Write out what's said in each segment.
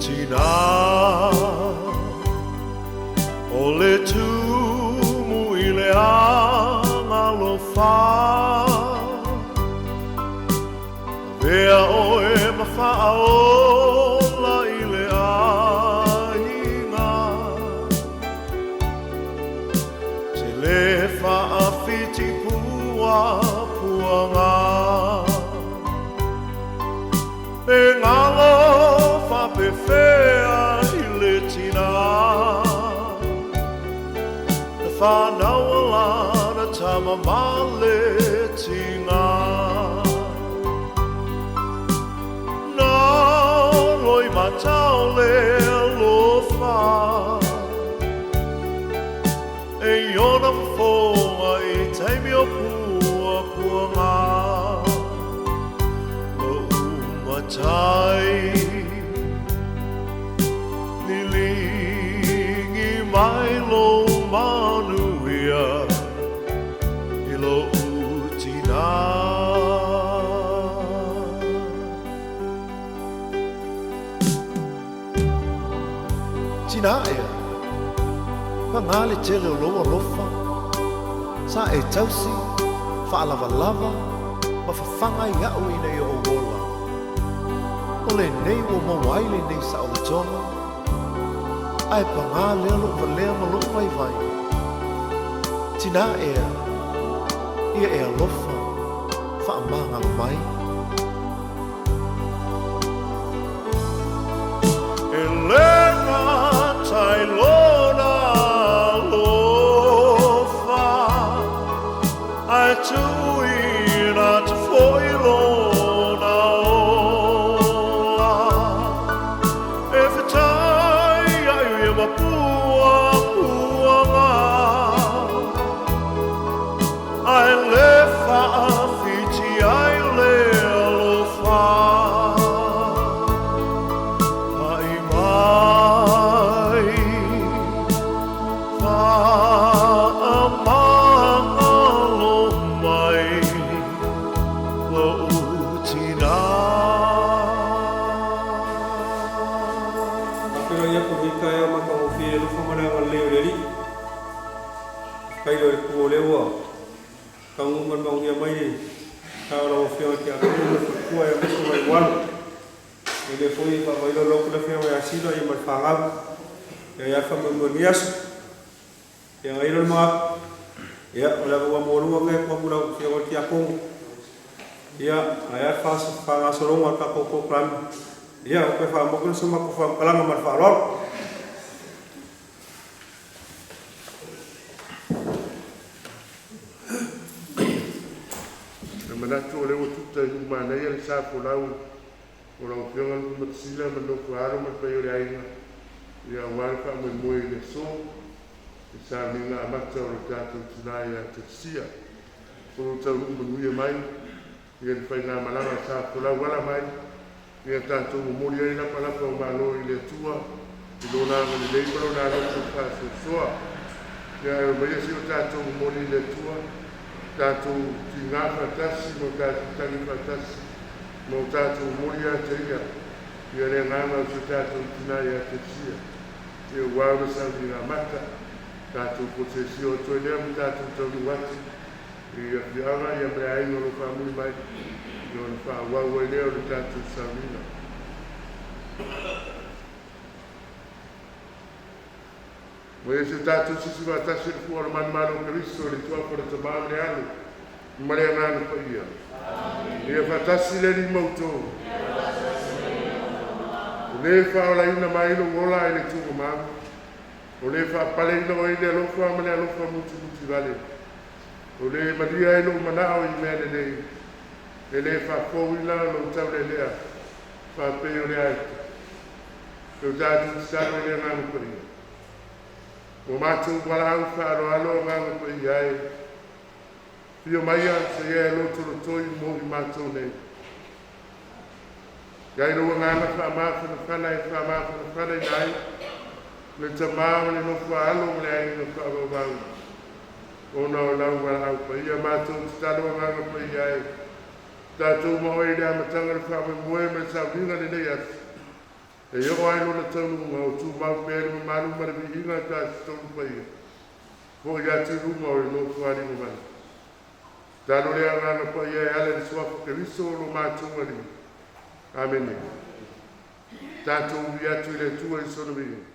tina o le tumu I le angalofa Vea oe mawhaaola I le ainga Te le whaafiti pua puanga E ngalo whapewhea I le tina Na whanauala na tamamale tinga Na loi matau le alofa E iona whafonga I taimi o pua puanga Tai Lilingi mai lo manuia I lo utina Tina ea Pangale tele o loa lofa Sa e tausi Whaalava lava Ma whawhanga I au ina I o wola O le nei o mawai le nei sa o le tonga Ai pa ngā lea lo wa lea ma lo vai vai Tina ea Ia ea lofa Wha amanga mai E lenga tai lona lofa Ai tui na te foi lona Ele foi para o louco da fé vai assim aí mas falava e aí a família monias e aí ele mal e olha o amor o que como não foi o que a com e aí faz para só uma para pouco plan e o que faz uma coisa uma coisa para lá mas falou Amata o leo tuta I mana ia le sa polau o la upionga Lupematasila ma no kuaro ma pai o le ainga ia wale wha moe moe le so I Sauniga Amata o le tātou tina ia Telesia o lo tau rupa nuia mai ia le whai ngā malanga sa polau wala mai ia tātou momori ai lapa lapa o malo I le tua I lo nanga le leiparo nā loko ka soa ia e mai asi o tātou momori le tua tātou ki ngā whatasi mo tātou tangi whatasi mo tātou mori a te ia ia le ngāma o tātou tina ia Telesia ia wāura Sauniga Amata tātou po te si o toi lea mi tātou taunu wati ia whianga ia mea ainga lo whamui mai ia o le whāwau e lea o le tātou Sauniga mo ia se tātou sisi wātasi le fuara mani maro Keristo le tua kore te maa le anu ma le ngāna pa ia ia whatasi le ni mautou o le whaolaina mai lo ngola e le tuko mamu o le whaapaleina o i le alofa ma le alofa muti muti vale o le maria e lo manao I mea le nei e le whaapouina lo tau le lea whaapei o le aita e o tātou titaro e le ngāna pa ia o mātou wala au whaaroalo ngāna pa ia e Pio maia se ia lo toro toi mo I mātou nei. Gai roa ngāna whaamāwhana whana e whaamāwhana whana I nai. Le tamāwa le no whaalo le ai no whaamāwau. O nao lau wala au pa ia mātou titalo ngāna pa ia e. Tātou mo e rea matanga le whaamai moe me Sauniga le nei atu. E o ai lona taunga o tu mau pere ma malu marabi inga ta tonu pai. Ko ia te runga o no tuari mo mai. Tano lea ngana pa ia e ala ni swafu ke viso lo mātunga ni. Amen. Tātou ia tu le tua i sono mi.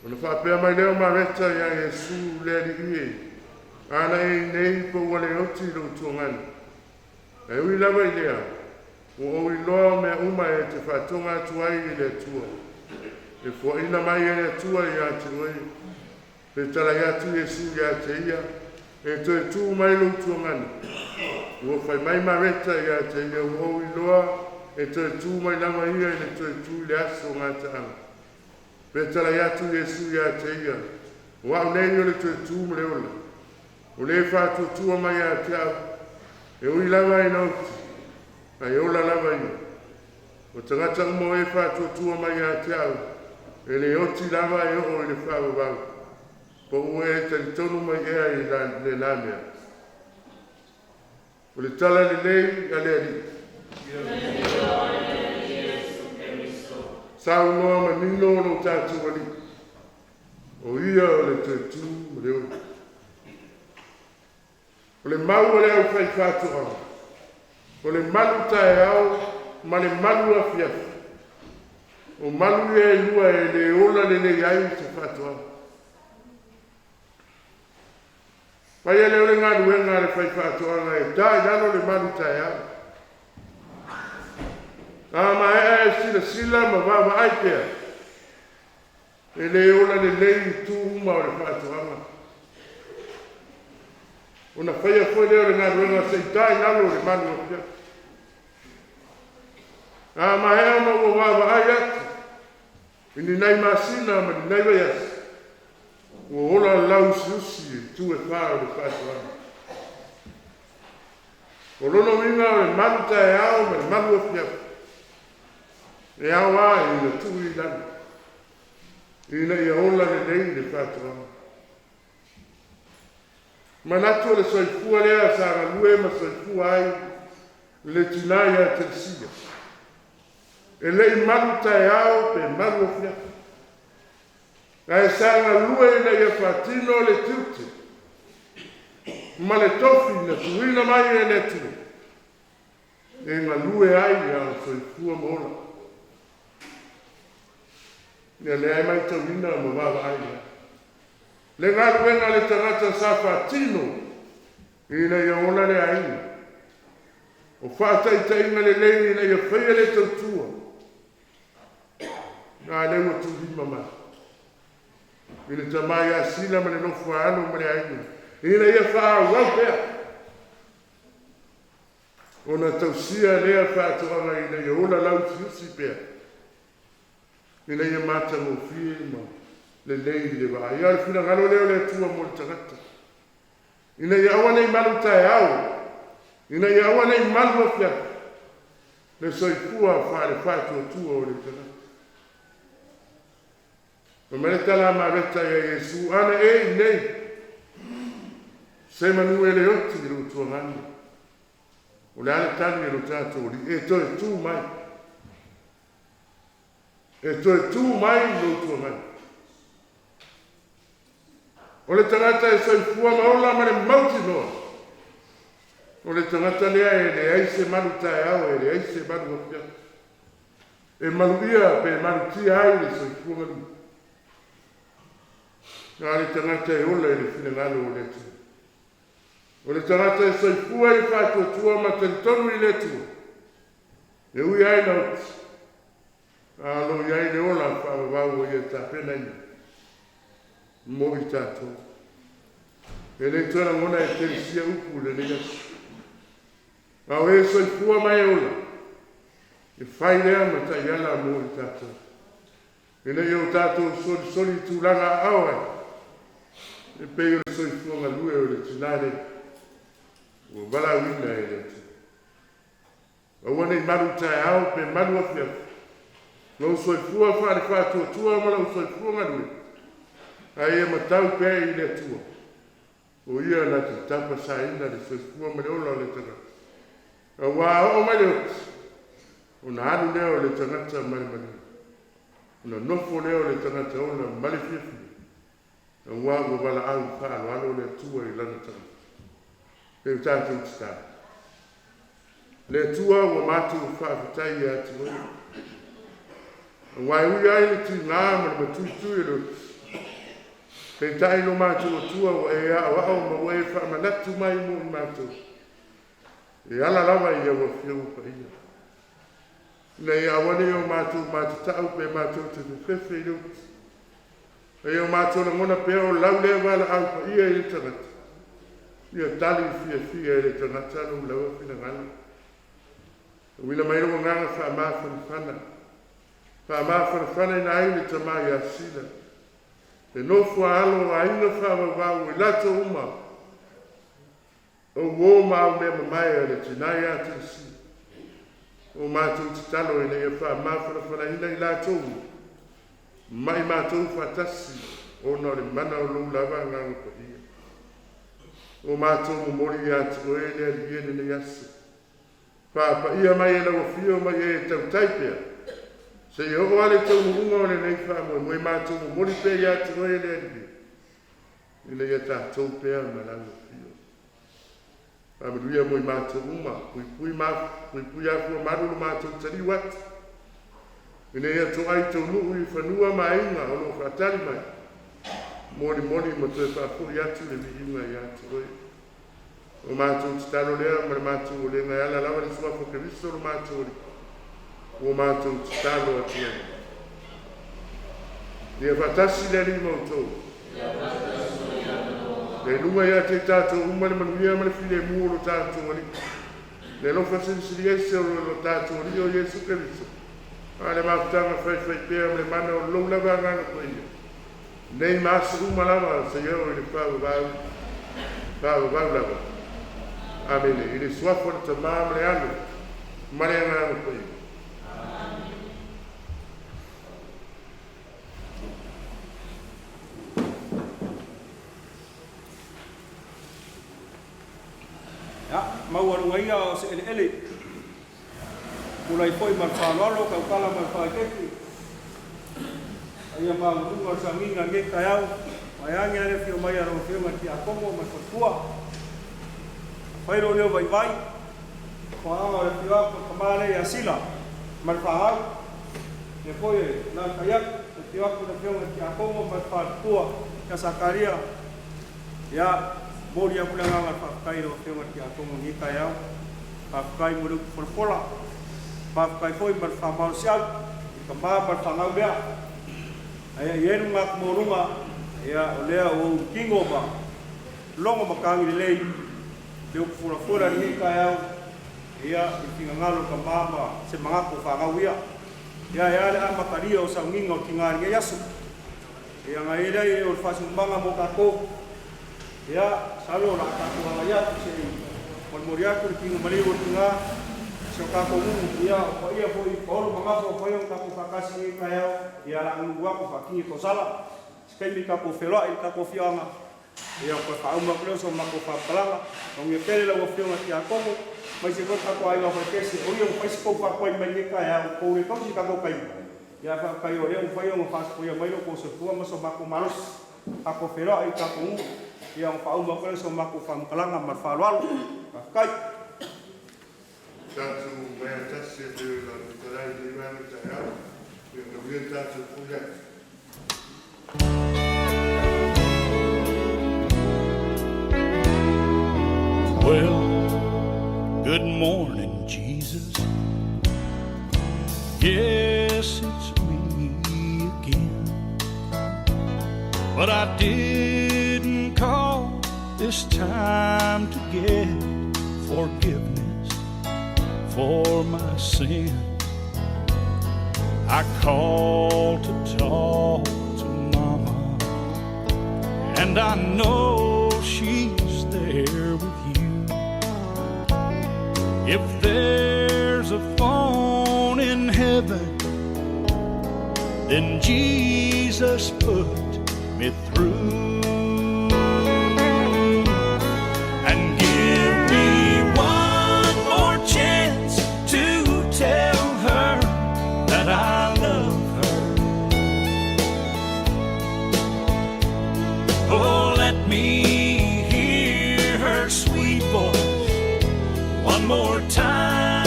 Ona whapea mai leo mareta ia Yesu lea ni ie. Ana e nei po wale oti lo tuangani. E ui lava i lea. O oi loa mea uma e te whatonga tuai i le tua. E fua ina mai e le tua i a te oi. Pe tala i atu Yesu ia te ia. E to e tu mai lo tuangani. Ua whai mai mareta ia te ia o oi loa. E to e tu mai lama ia e le to e tu le aso ngata anga. Petala yatu Yesu ya te ia. Wa nei o le tu mle ola. O le fa tu mai ya te au. E ui lava i nauti. Ai ola lava i. O tangata mo e fa tu mai ya te au. E le oti lava e o le fa o vau. Po ue te tonu mai ea i le lamea. O le tala le lei a le ali. Sau noa ma mino no tātu wali. O ia o le tū o le o. O le mau o le au whai whātu au. O le malu tae au, ma le malu a fiafu. O malu e lua e le ola le le ai te whātu au. Pai e le o le ngā ruenga le whai whātu au e tae nano le malu tae au. Ma e sila ma vava ai pea. E le ola le lei tu uma o le whaatuanga. O na whaia koe leo le ngā ruenga se i tai nalo le manu o pia. A mahea ma ua wawai atu. Ini nei masina ma ni nei waiasi. Ua ola lau siusi tu e whao le whaatuana. O lono winga o le manu tae ao ma le manu o fiapu. E ao a i na tui i lana. Ina ia ola le nei le whaatuana. Manatu le soifua lea sa ngalue ma soifua ai le tinai a Telesia. E lei manu tae ao pe manu o fiapu. Ai sa ngalue ina ia whatino le tiute. Ma le tofi na tuina mai e le tue. E ngalue ai a soifua mola. Ia le ai mai tawina ma wawa ai ia. Le ngaluenga le tangata sa whatino ina ia ona le aina. O whaataitainga le leini ina ia whaia le tautua. Nga lewa tuhima mai. Ina tamai a sila ma le nofu anu ma le aina. Ina ia whaau wau pea. Ona tausia lea whaatoanga ina ia ola lau tiusi pea. Ina ia mata mo fie ma le leini le waa. Ia le fina ngalo leo le tua mo le tangata. Ina ia awa nei malu tae au. Ina ia awa nei malu a fia. Le soifua whaare whaatua tua o le tangata. Ma mele tala ma reta ia Yesu ana e nei. Se manu e le oti i lo tua ngani. O le ale tani e lo tātou li. E toi tu mai. E toi tu mai lo tua ngani. O le tangata e soifua maola ma le mauti noa. O le tangata lea e le aise manu tae au e le aise manu o fia. E malu ia pe malu tia ai le soifua malu. Nga le tangata e ola e le fina ngalo o le tua. O le tangata e soifua i whātua tua ma tentonu i le tua. E ui ai na uti. Alo i ai le ola whaavavau o ia tā pena ina. Mo i tātou. E le tōna ngona e Telesia upu le le yasu. Au e soifua mai ola. E whai lea ma ta iala mo i tātou. E le iau tātou soli tūlanga au ai. E pei o le soifua ngalue o le tinare. O wala wina e le tu. Au ane i maru tae au pe maru a fia. Ngau soifua whaare whātua tua mala o soifua ngalue. Ai e matau pēr i le tua. O ia na te tapa sa ina le soifua ma le ola o le tangata. A wā o mai le oti. O na anu leo le tangata mali mali. O na nofo leo le tangata o na mali fiafi. A wā o wala au whaalo alo le tua i lana tangata. Peo tātou tita. Le tua o mātou whaafitai i ati oi. A wā ui ai le tu ngā ma le matui e lo. Pei tai no mātou o tua o e a wao ma o e whaamanatu mai mo i mātou. E ala lawa i awa whiau pa ia. Nei awane o mātou tau pe mātou te whewhi i ruti. E o mātou na ngona pēo lau lea wala au pa ia i tangata. Ia tali fia e le tangata no lawa whina ngana. Wina mai rongo nganga whaamāwhanawhana. Whaamāwhanawhana ina ai le tamai a sila. E nofua alo a ina whaamawau i lato uma. O wō mau mea mamai a le tinai a Telesia. O mātou te talo ina ia whaamāwhanawhana ina i lato uma. Mai mātou whatasi o na le mana o lou lava nganga pa ia. O mātou mo mori atu o e lea liene ne yasu. Whaapa ia mai e lau fio mai e tau taipea. Se i hoko ale tau munga o le nei whaamo e moe mātou mo mori pe i atu o e lea liene. Ina ia tātou pea ma lau fio. Whaamaruia moe mātou uma. Pui aku o maruru mātou tari watu. Ina ia to ai tau nuu i whanua ma inga o lo whatari mai. Mori mo te whapuri atu le vihinga i atu oi. O mātou te talo lea ma le mātou o le ngai ala lawa le sua whakariso lo mātou ori. O mātou te talo atu oi. Ia whatasi le li mautou. Le lunga ia te tātou umane manuia ma le while muolo tātou ori. Le lo fasili ese o lo tato rio Yesu Cristo. Ale maftanga fai pea me mana o lo lava ngana ko ia. Nei masu malava se yo le pa lava. Amen. Ele sua forte mamre alo. Mare ngana ko ia. Ya, mau anu ngai o se ele. Mulai foi mar whanalo, kau kala mar whaikeki. Ia mau runga Sauniga nge kaiau. Mai angi ane whio mai aro whio ngati a kongo mai whatua. Whairo leo vai vai. Whaanga re whio ako kamare i asila. Mar whahau. Ne koe nā kaiak. Te whio ako na whio ngati a kongo mai whatua. Ka Sakaria. Ia. Mori aku lang ang whakairo whio ngati a kongo nge kaiau. Whakai muru whorpola. Pakai foi mar whamau siau, I ka maa mar whangau mea. Ia ienu ngak morunga, ia o lea o kingo ba. Longo makangi lei, leo kufura ni kai au, ia I kinga ngalo ka maa se mangako whangau ia. Ia le a makaria o Sauniga o kinga nge yasu. Ia ngai rei o whasumanga mo kako. Ia salo la kako hanga ia, se moriaku kinga mariwo kinga. So kako ngu ia o ia foi oro mangafo foi un kako kakasi kaya ia la ngu ko fakingi ko sala skemi kako felo il kako fianga ia ko fa uma ko so mako fa palanga o nge pele la wo fianga ki akomo mai se ko kako ai wa kesi o ia ko ko fa ko mai ni kaya ko ri ko si kako kai ia fa kai o le un foi un fa ko ia mai lo ko so tua ma so mako malos kako felo il kako ngu ia fa uma ko so mako fa palanga mar fa lo kai Tatu mea tasi te la tarai di mea taia, e no vien tatu puya. Well, good morning, Jesus. Yes, it's me again. But I didn't call this time to get forgiveness for my sin. I called to talk to Mama, and I know she's there with you. If there's a phone in heaven, then Jesus put me through. And give me one more chance to tell her that I love her. Oh, let me hear her sweet voice one more time,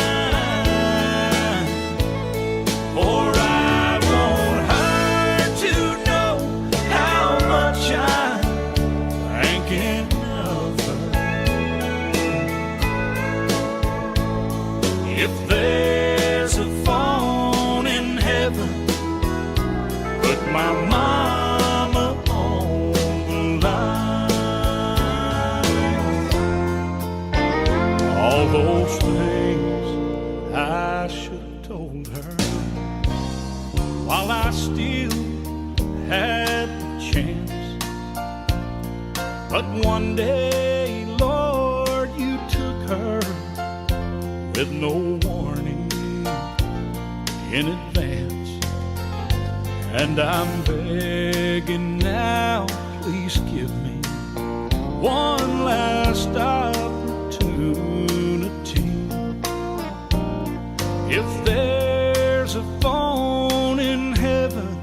for I want her to know how much I'm thinking of her. If there's a phone in heaven, put my mama on the line. All those things I should have told her while I still had the chance. But one day, Lord, you took her with no warning in advance. And I'm begging now, please give me one last opportunity. If there's a phone in heaven,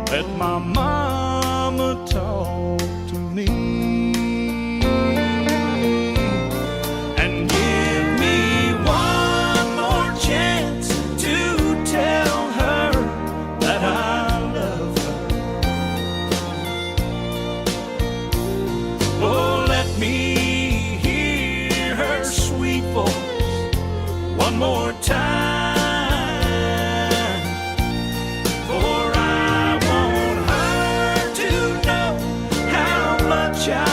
let my mama talk to me. And give me one more chance to tell her that I love her. Oh, let me hear her sweet voice one more time, for I want her to know how much I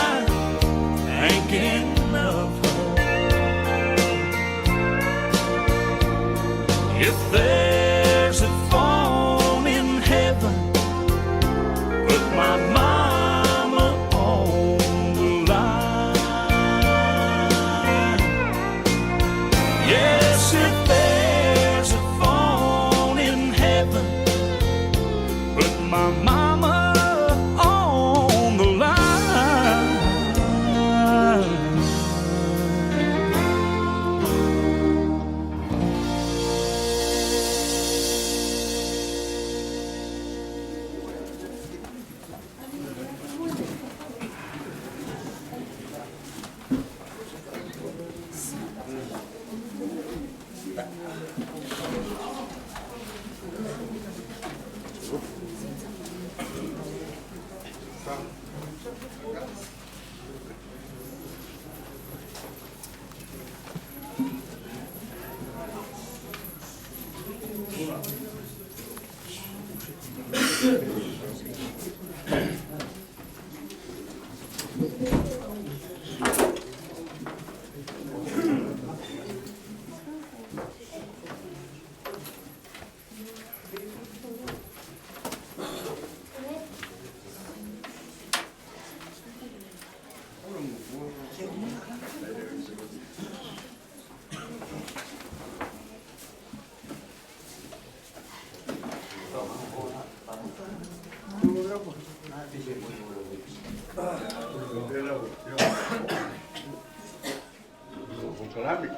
Kalami.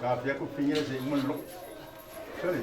Kafia ko pinya sa imong lok. Sorry.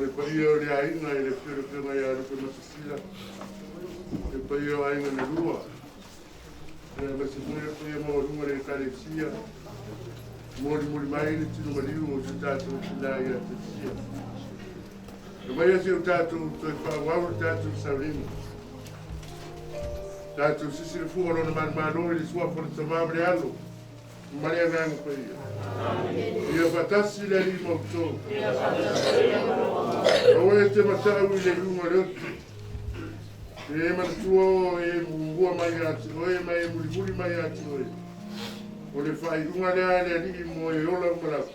Le paio le ainga e le whirewhiranga ia Lupematasila. Le paio ainga le rua. Le masimuia paio mo runga le Telesia. Mori mai le tino mariu o te tātou tina ia te sia. Le mai ase o tātou toi whawau le tātou Sauniga. Tātou sisi le fuga lona manmano i le sua por te mamre alo. Maria nanga paia. Ia fatasi le li mautou. Oe te matau i le runga le otu. E manatua e mungua mai ati oe mai e muri mai ati oe. O le whai runga lea le ali mo e ola umalau.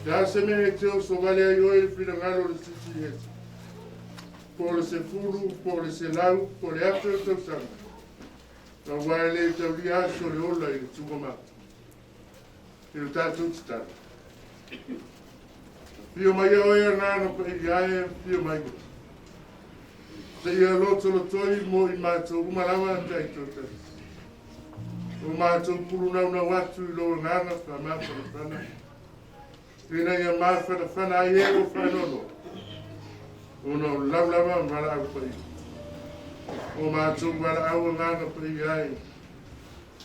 Te ase me e teo so vale ai oe whina ngalo le sisi heti. Po le se furu, po le se lau, po le ato e tau sanga. Ka wae le tau li aso le ola i le tungama. E o tātou titara. Pio mai oe a ngāna pa i ae, pio mai go. Te ia loto lo toi mo i mātou umalawa tai tōtai. O mātou puru nau atu i lo ngāna wha māwhana whana. Tēnā ia māwhana whana ai e o whanono. O no laulama mara au pa i. O mātou mara au a ngāna pa i ae.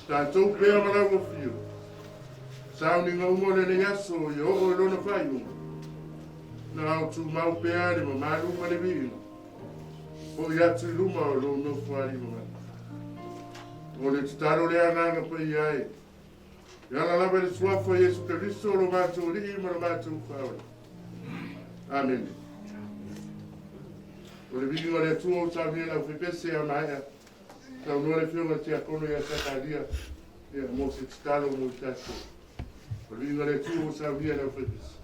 Tātou pēa mara o fio. Sauniga umole le yaso i o lona whai uma. Na au tu mau pēa le mamaluma le vino. O i atu i luma o lo no whari mga. O le tutaro le ananga pa i ai. I ala lava le suafo Jesu Christo lo mātou li ima lo mātou whaore. Amen. O le vinga le atua o tāmia lau whipese a maia. Tau noa le whiunga te akono i a takaria. Ia mo se tutaro mo i tato. O le vinga le atua o tāmia lau whipese.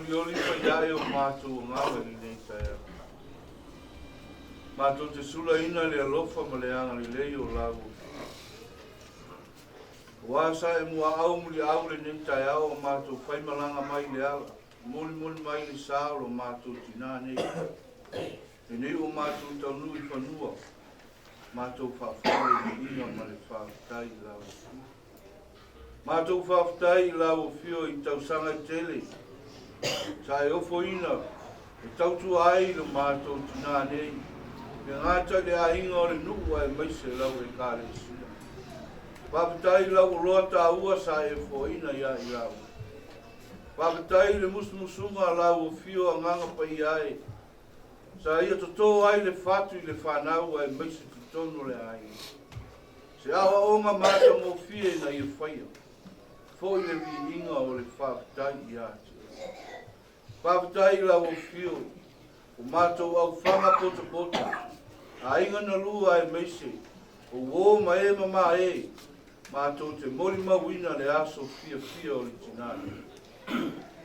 oli pa ia o mātou ngāwe ni nei taia. Mātou te sula ina le alofa ma le anga li lei o lagu. Wasa e mua au muli au le nei taia o mātou whaimalanga mai le ala. Moli mai le sao lo mātou tina nei. E nei o mātou tau nui whanua. Mātou whawhare ni ina ma le whawhtai lau. Mātou whawhtai lau fio i tau sanga tele. Sa e ofo ina, e tautu ai lo mātou tina nei. E ngāta le ainga o le nukua e maise lau e kāre sia. Whawhtai lau roa tā ua sa e fo ina ia i lau. Whakatai le musumusunga lau o fio a nganga pai ai. Sa ia toto ai le fatu i le whanau ai maise tutono le ai. Se awa onga mata mo fie na ia whaia. Fo i le vi inga o le whakatai i ati. Whakatai lau o fio. O mātou au whanga pota pota. A inga na lua ai maise. O wō ma e mama e. Mātou te mori mawina le aso fia fia o le tinani.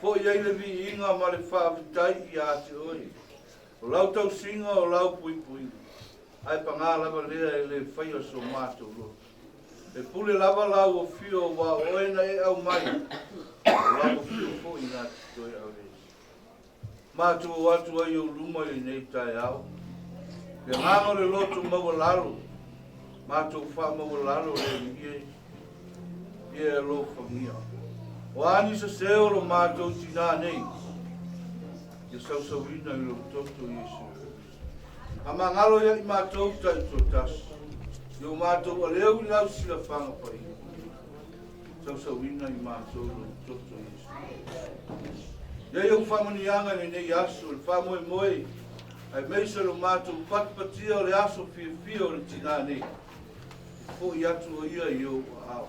Po iai le vi inga ma le whaawitai i ate oi. O lau tau singa o lau pui pui. Ai pa ngā lava lea e le whaia so mātou lo. E pule lava lau o fio wa oena e au mai. O lau o fio po i ngā toi au le. Mātou o atu ai o luma i nei tai au. Le nganga le loto maua lalo. Mātou wha maua lalo le ie. Ie lo whangia. O ani sa seo lo mātou tina nei. Ia sausauina i lo toto Iesu. A mangalo ia i mātou tai to tas. Ia mātou a leo i lau sila whanga pai. Sausauina i mātou lo toto Iesu. Ia iau whamanianga nei aso, le whamoe moe. Ai meisa lo mātou patpatia o le aso fia o le tina nei. Po i atu o ia i o ao.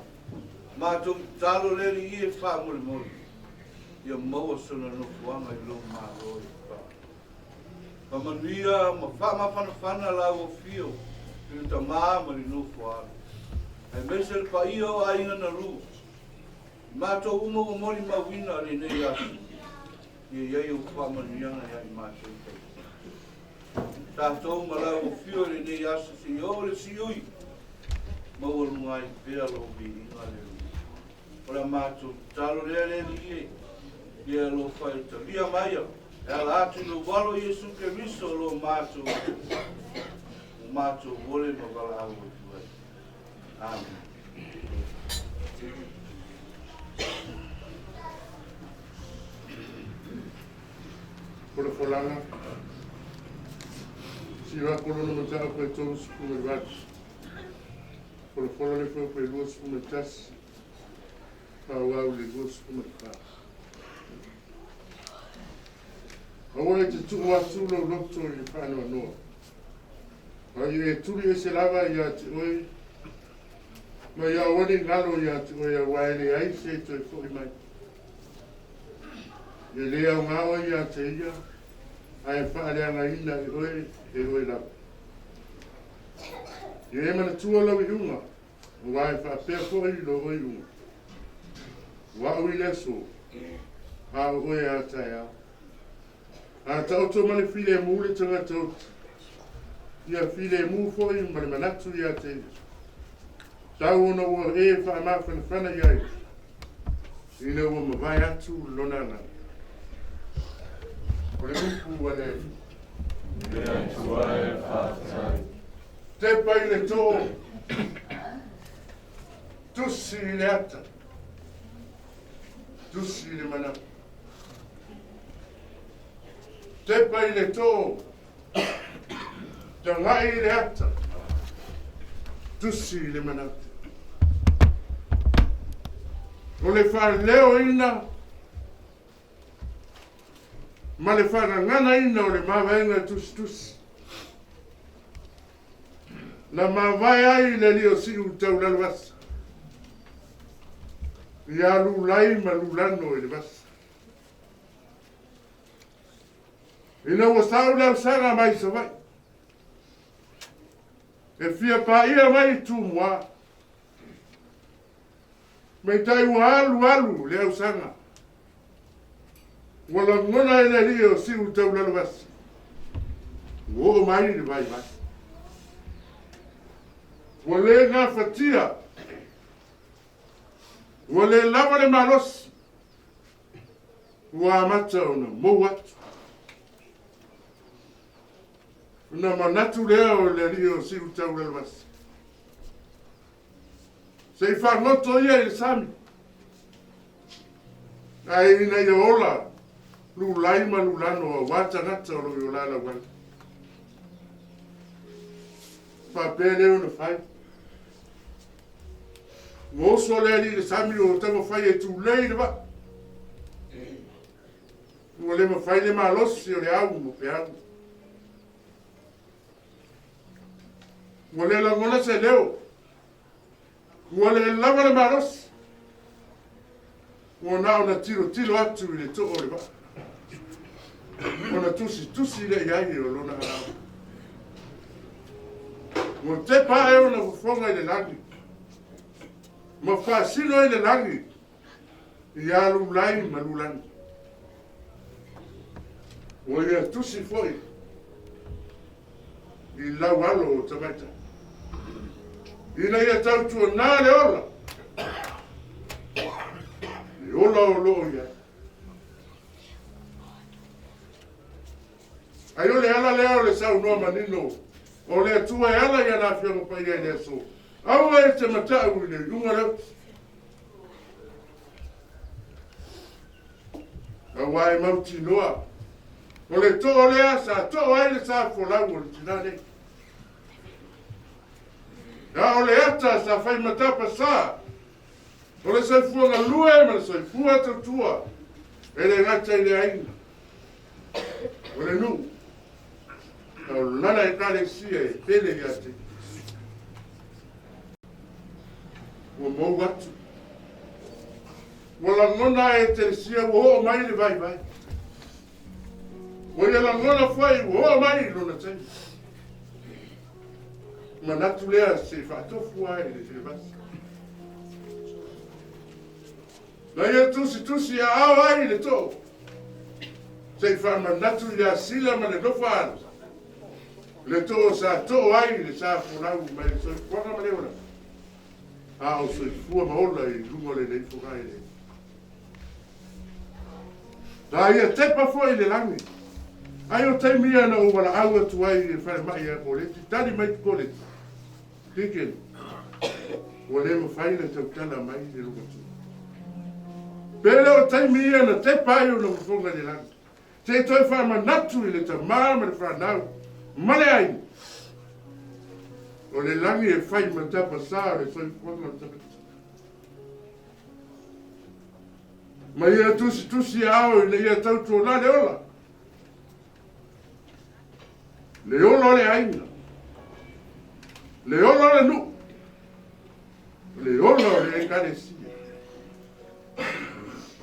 Mātou talo leli i e whamole mori. Ia maua sona no fuanga i lo mālo i wha. Pamanuia ma whamawhana lau o fio. Pio ta māma li no fuanga. Ai meise le pa ia o ainga na lu. Mātou uma o mori mawina le nei asu. Ia iai o whamanuianga ia i mātou kai. Tātou ma lau o fio le nei asu si o le si ui. Maua lungai pēa lo vi inga le. Ora mātou talo lele li ia lo whai ta lia maia. E ala atu lo walo Iesu ke miso lo mātou. O mātou wole ma wala au o tuai. Amen. Kora whalanga. Siwa kolo na mataa koe tolu siku me watu. Kora whalale koe koe lua siku me tasi. Wau le gosu kuma ka. Awa e te tuku atu lo lokto i whanau anoa. Ai e turi e se lava i ati oi. Ma ia wani ngalo i ati oi a waere ai se to e fōi mai. E lea o ngawa i ati ia. Ai whaaleanga ina i oi e oi lava. I e mana tua lau i unga. O wai whaapea fōi lo oi unga. Wa ui leso, ha oe a tai au. A tau tō mani while mu le tanga tau. Ia while mu fōi mani manatu i a te. Tau ona ua e wha ma whana iai. Ina ua mawai atu lona na. O le muku wane. Ia tua e whātai. Te pai le tō. Tusi i le ata. Tusi le mana. Te pai le tō. Te ngai le ata. Tusi le mana. O le wha leo ina. Ma le wha ngana ina o le mawaenga tusi. Na mawai ai le lio si utau lalwasa. Ia lulai ma lulano e le vasa. Ina ua sau lau sanga mai sa vai. E fia pa ia mai tu mua. Mei tai ua alu le au sanga. Wala ngona ele li o si u tau lalo basi. Wo mai ni vai vai. Wale nga fatia. Wale lava le malos. Wa Amata ona mo watu. Una manatu leo le li o si u tau lalo basi. Sei fa ngoto ia il sami. Ai ina ia ola. Lu laima lu lano wata ngata o lo yolala wala. Pa pele o na fai. Moso le li le sami o tango fai e tu lei le ba. Ua le ma fai le malosi o le au mo pe au. Ua le langona se leo. Ua le lava le malosi. Ua nao na tilo atu i le to o le ba. Ona tusi le iai o lona harau. Mo te pae o na fufonga i le langi. Ma whaasino i le langi. I alu lai malulani. O ia tusi foi. I lau alo o tamaita. Ina ia tautua nā le ola. Le ola o loo ia. Ai o le ala leo le sau noa manino. O le atua e ala ia na whianga pai e le so. Aua e te matau i le lunga leo. Aua e mauti noa. O le toa lea sa toa ai le sa folau o le tinane. Na o le ata sa fai matapa sa. O le soifua lue ma le soifua tautua. E le ngata i le aina. O le nu. O lana e Telesia e pele i ate. O mou atu. O langona e Telesia o mai le vai vai. O ia langona foi o mai lona tai. Ma natu lea se whaatofu ai le se vasi. Na ia tusi a au ai le to. Se wha natu ia sila ma le dofa anu. Le to sa to ai le sa funau mai le soi kuanga ma le ora. A o soi fua ma ola i lungo le nei funai le. Da ia tepa foi le langi. Ai o te mia na o wala au atu ai e whare mai a koleti. Tani mai tu koleti. Tiken. O le ma whaina tautana mai le lunga tu. Pele o te mia na te pai o na ufonga le langi. Te toi whama natu i le ta maa ma le whanau. Male ai. O le langi e whai ma tapa saa le soi kuanga tapa. Ma ia tusi ao i le ia tautu o la le ola. Le ola le aina. Le ola le nu. Le ola le Telesia.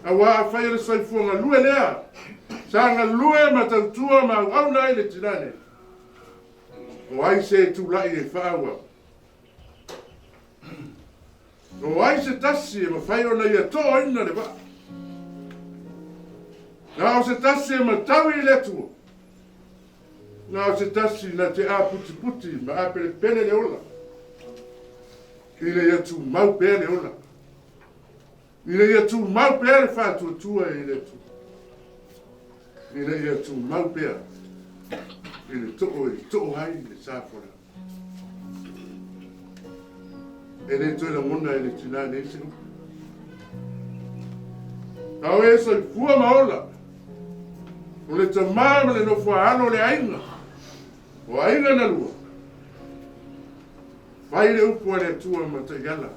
Awa a whai le soifuanga lue lea. Sanga lue ma tautua ma au nai le tinane. O ai se tulai e whaua. O ai se tasi e ma whai ona ia toa ina le ba. Nga o se tasi e ma tau i le tua. Nga o se tasi na te a puti ma a pele le ola. I le ia tu mau pele le ola. I le ia tu mau pele le whātua tua i le tu. I le ia tu mau pele. I le to'o hai le sāwhora. E le toi la mona e le tina ne se upu. Kau e soi fua maola. O le tamama le no fua ano le ainga. O ainga na lua. Whai le upu a le tua ma te gala.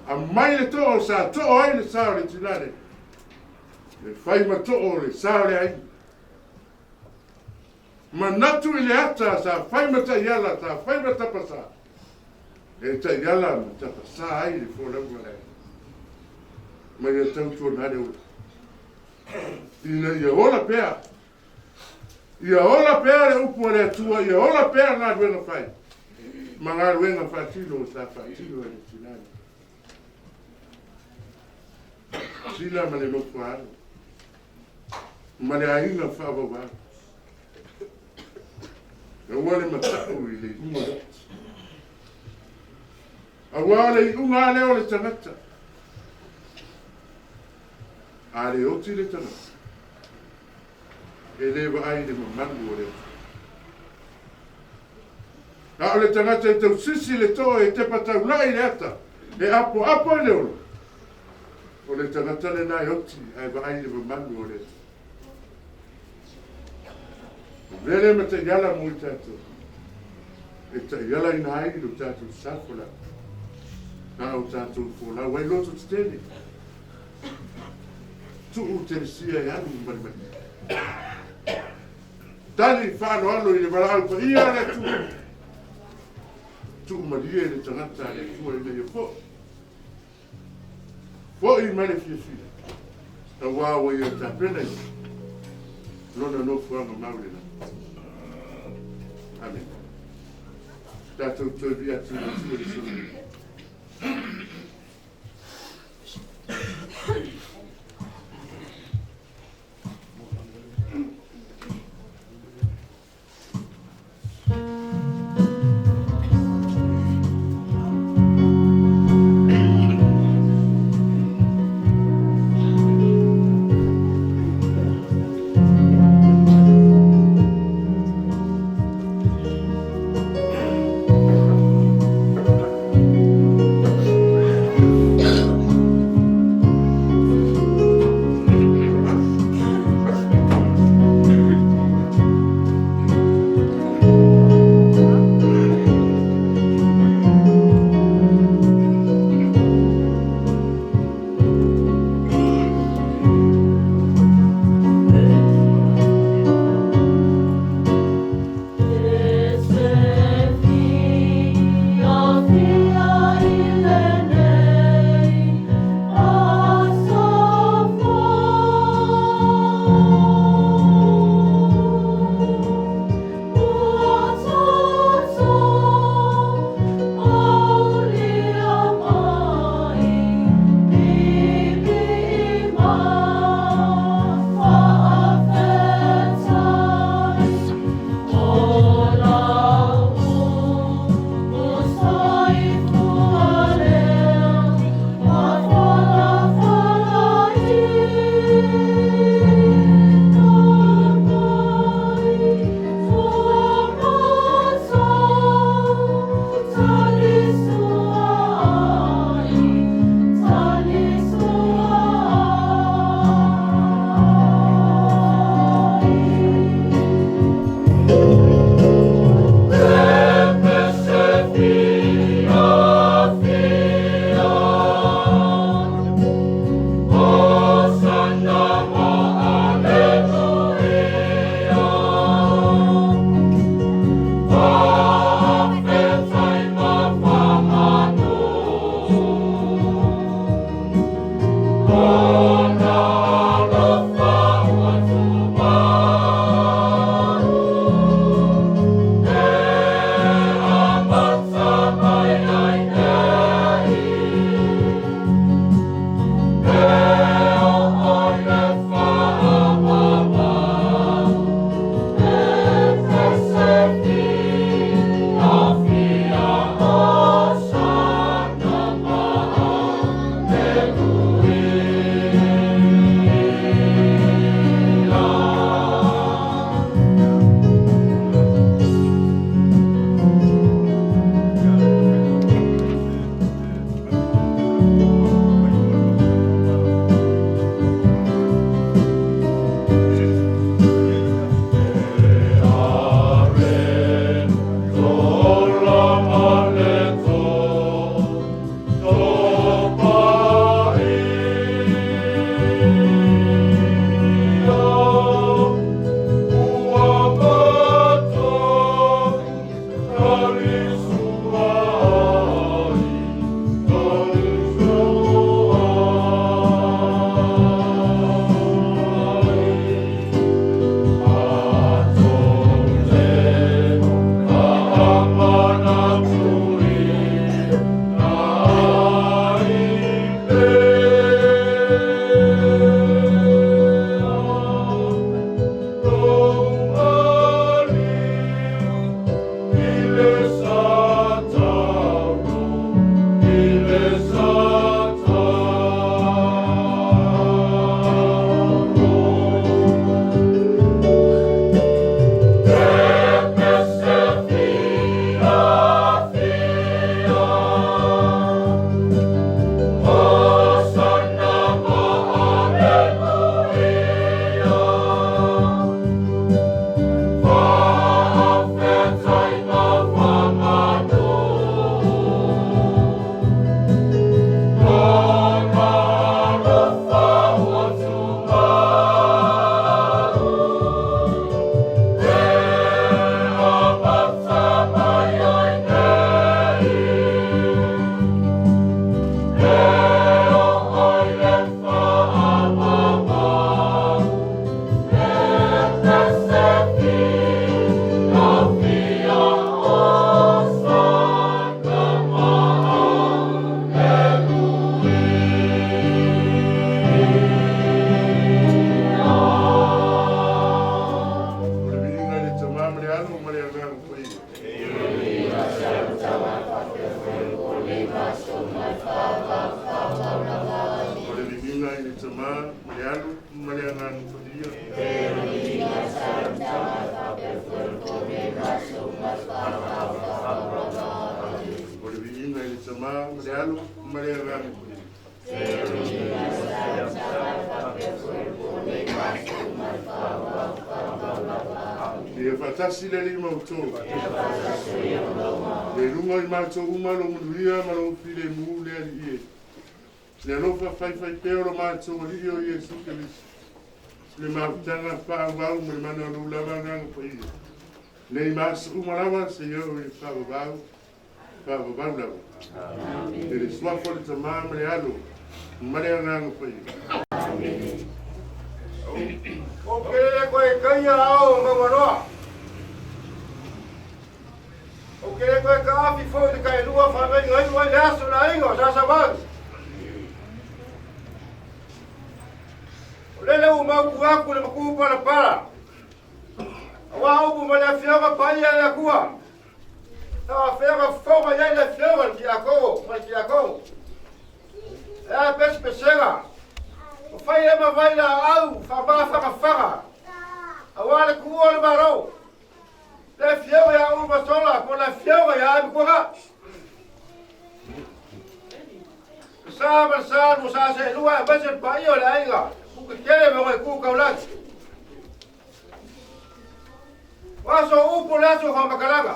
A mai le to'o sa to'o ai le sāo le tina ne. Le whai ma to'o le sāo le ainga. Ma natu i le ata sa whai ma ta iala, sa whai ma ta pasa. E ta iala ma ta pasa ai le fōrau le. Ma ia tautua nare ula. Ina ia ola pea. Ia ola pea le upu le atua, ia ola pea ngā ruenga whai. Ma ngā ruenga whātilo o sa whātilo e le tinani. Sila ma le moku aro. Ma le ainga whaawawā. E wale matau I le unga. A wale I unga leo le tangata. A le oti le tangata. E le wa ai le mamangu o leo. A o le tangata e tau sisi le toa e te patau lai le ata. E apo apo le olo. O le tangata le nai oti ai wa ai le mamangu o leo. Vele me te yala mui tātou. E te yala ina ai lo tātou sakola. Nā o tātou fōla. Wai loto te tēne. Tu'u Telesia e anu mani mani. Tani whāno alo I le walau pa ia le tu'u. Tu'u maria le tangata le tua I le ia fo. Fo I mane fia fia. Ta wāwa ia tā pena I. Lona no fuanga maurena. Amen. Tātou toi via tu na tua le sonu. O le viinga i le tamā ma le alo ma le agami. Ia whatasi le li mautou. Le runga i mātou uma lo munuia ma lo while mu le ali ie. Le alofa whai peo lo mātou ali o Iesu Keristo. Le mautanga whaavau me mana o lava nganga pa ia. Le i māsa umarawa se iau i whaavau lava. Le swafo le tamā ma le alo ma le nganga pa ia. O kere koe kaia ao mamanoa. O kere koe ka api fo te kai lua whanai ngai mai le aso na ingo sa sabang. O lele u mau kuaku le maku para. Awa upu ma le whiaga pai e le kua. Tawa whiaga whonga iai le whiaga ki a kou. E a pesi pesenga. O whai e ma vai la au, whaka. Awa le kua le marau. Le whiaga ya u masola, po le whiaga ya ai kua. Sa musa se lua e bese pai o le ainga. Kuka kere me koe kuka ulaki. Waso upo le aso whamakaranga.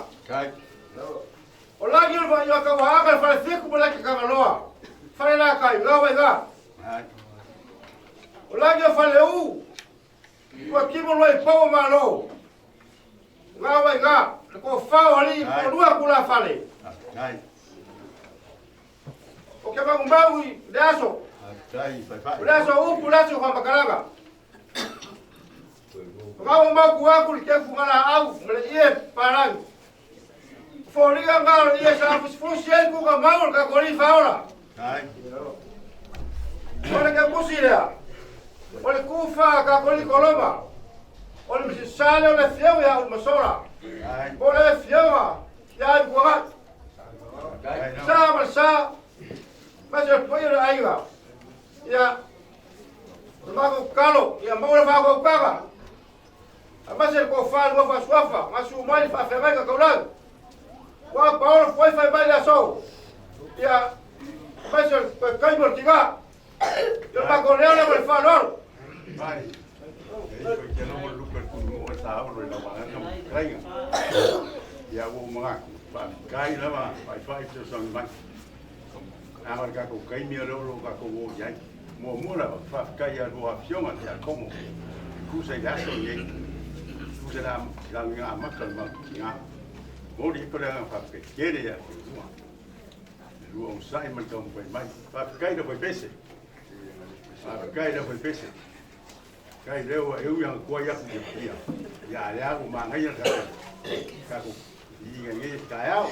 O lagi ua i waka wahanga le whare whiku mo leki kangaloa. Whare la kai, ngawa i ngā. O lagi o whale u. Kua kimo lua i pau ma lo. Ngawa i ngā. Le ko whao ali, ko lua kula whale. O ke mangumbau i le aso. Le aso upo le aso whamakaranga. Ngawa mau kuaku li ke fungana au, mele ie parangi. Foliga ngalo ia sa fusi ai ku ka mau ka kori faola. Ole ka busira. Ole kufa ka kori koloma. Ole mi sale ole fiau ya uma sola. Ole fiau ya ku ha. Sa. Mas eu ponho aí lá. Ya. Mago kalo, ya mau mago kaga. Mas ele ko fa no fa suafa, mas o mai fa ferrega ka kaulan. Wa Paulo foi mai la so. Ya, mas el kai mortiga. Yo pa correo le vol fa lor. Vai. Ele que não lupa com o estava no lava, caiga. Ya vou mga kai lava, vai se son mai. Agora ka ko kai mi lo ka ko wo ya. Mo mura fa kai ya do afiona ya como. Kusa ya so ye. Kusa la nga makal ma ya. Mori para fape querer ya lu on sai man tom foi mais fape caída foi pese cai eu ia com ya ya ya o manga ya ka ko e ganhei caiu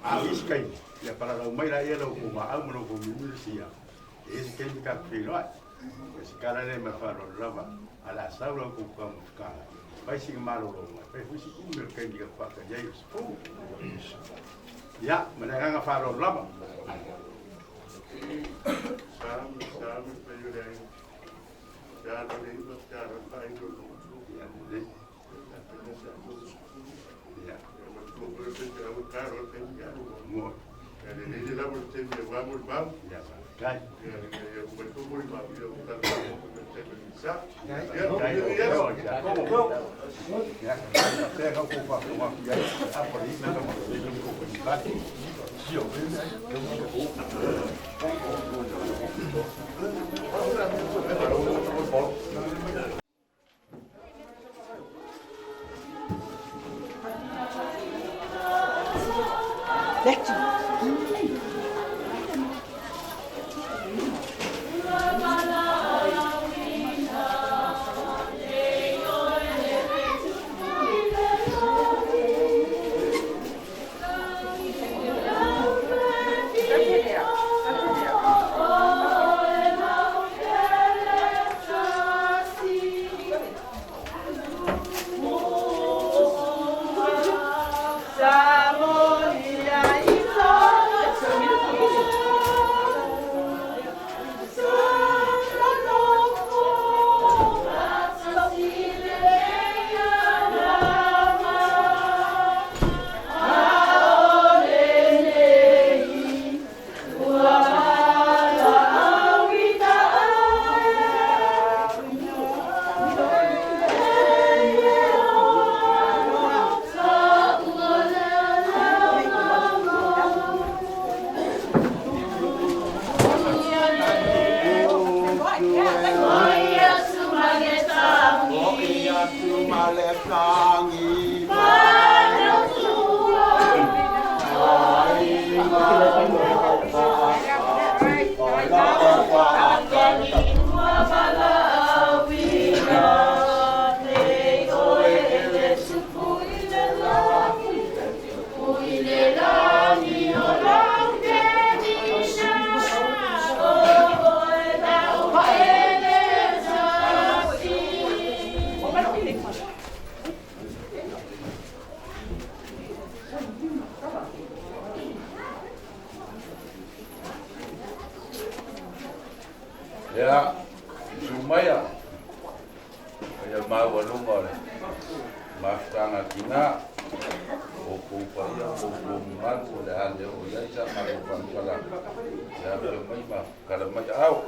a viscai ya para o mai lá ele o ma ao no com minucia esse que me cap fino esse cara ne me falo lava ala saula com cara vai se malo vai fusi kumir kai dia paka jai ya menanga faro lama Sam peyurei. Ya no le iba a pai do ya o carro tem ya. mo Ele lá por ter me vamos vamos. ya kai Eu vou muito mal, eu vou estar ya te ga ko fa ko ma ya a por isso não ko ko io Samonia Ya, sumaya. Ya mau lungo le. Mafkanga kina. Oku pa ya oku man ko le ande o ya sa ma ko pan kala. Ya be mai ma kala ma au.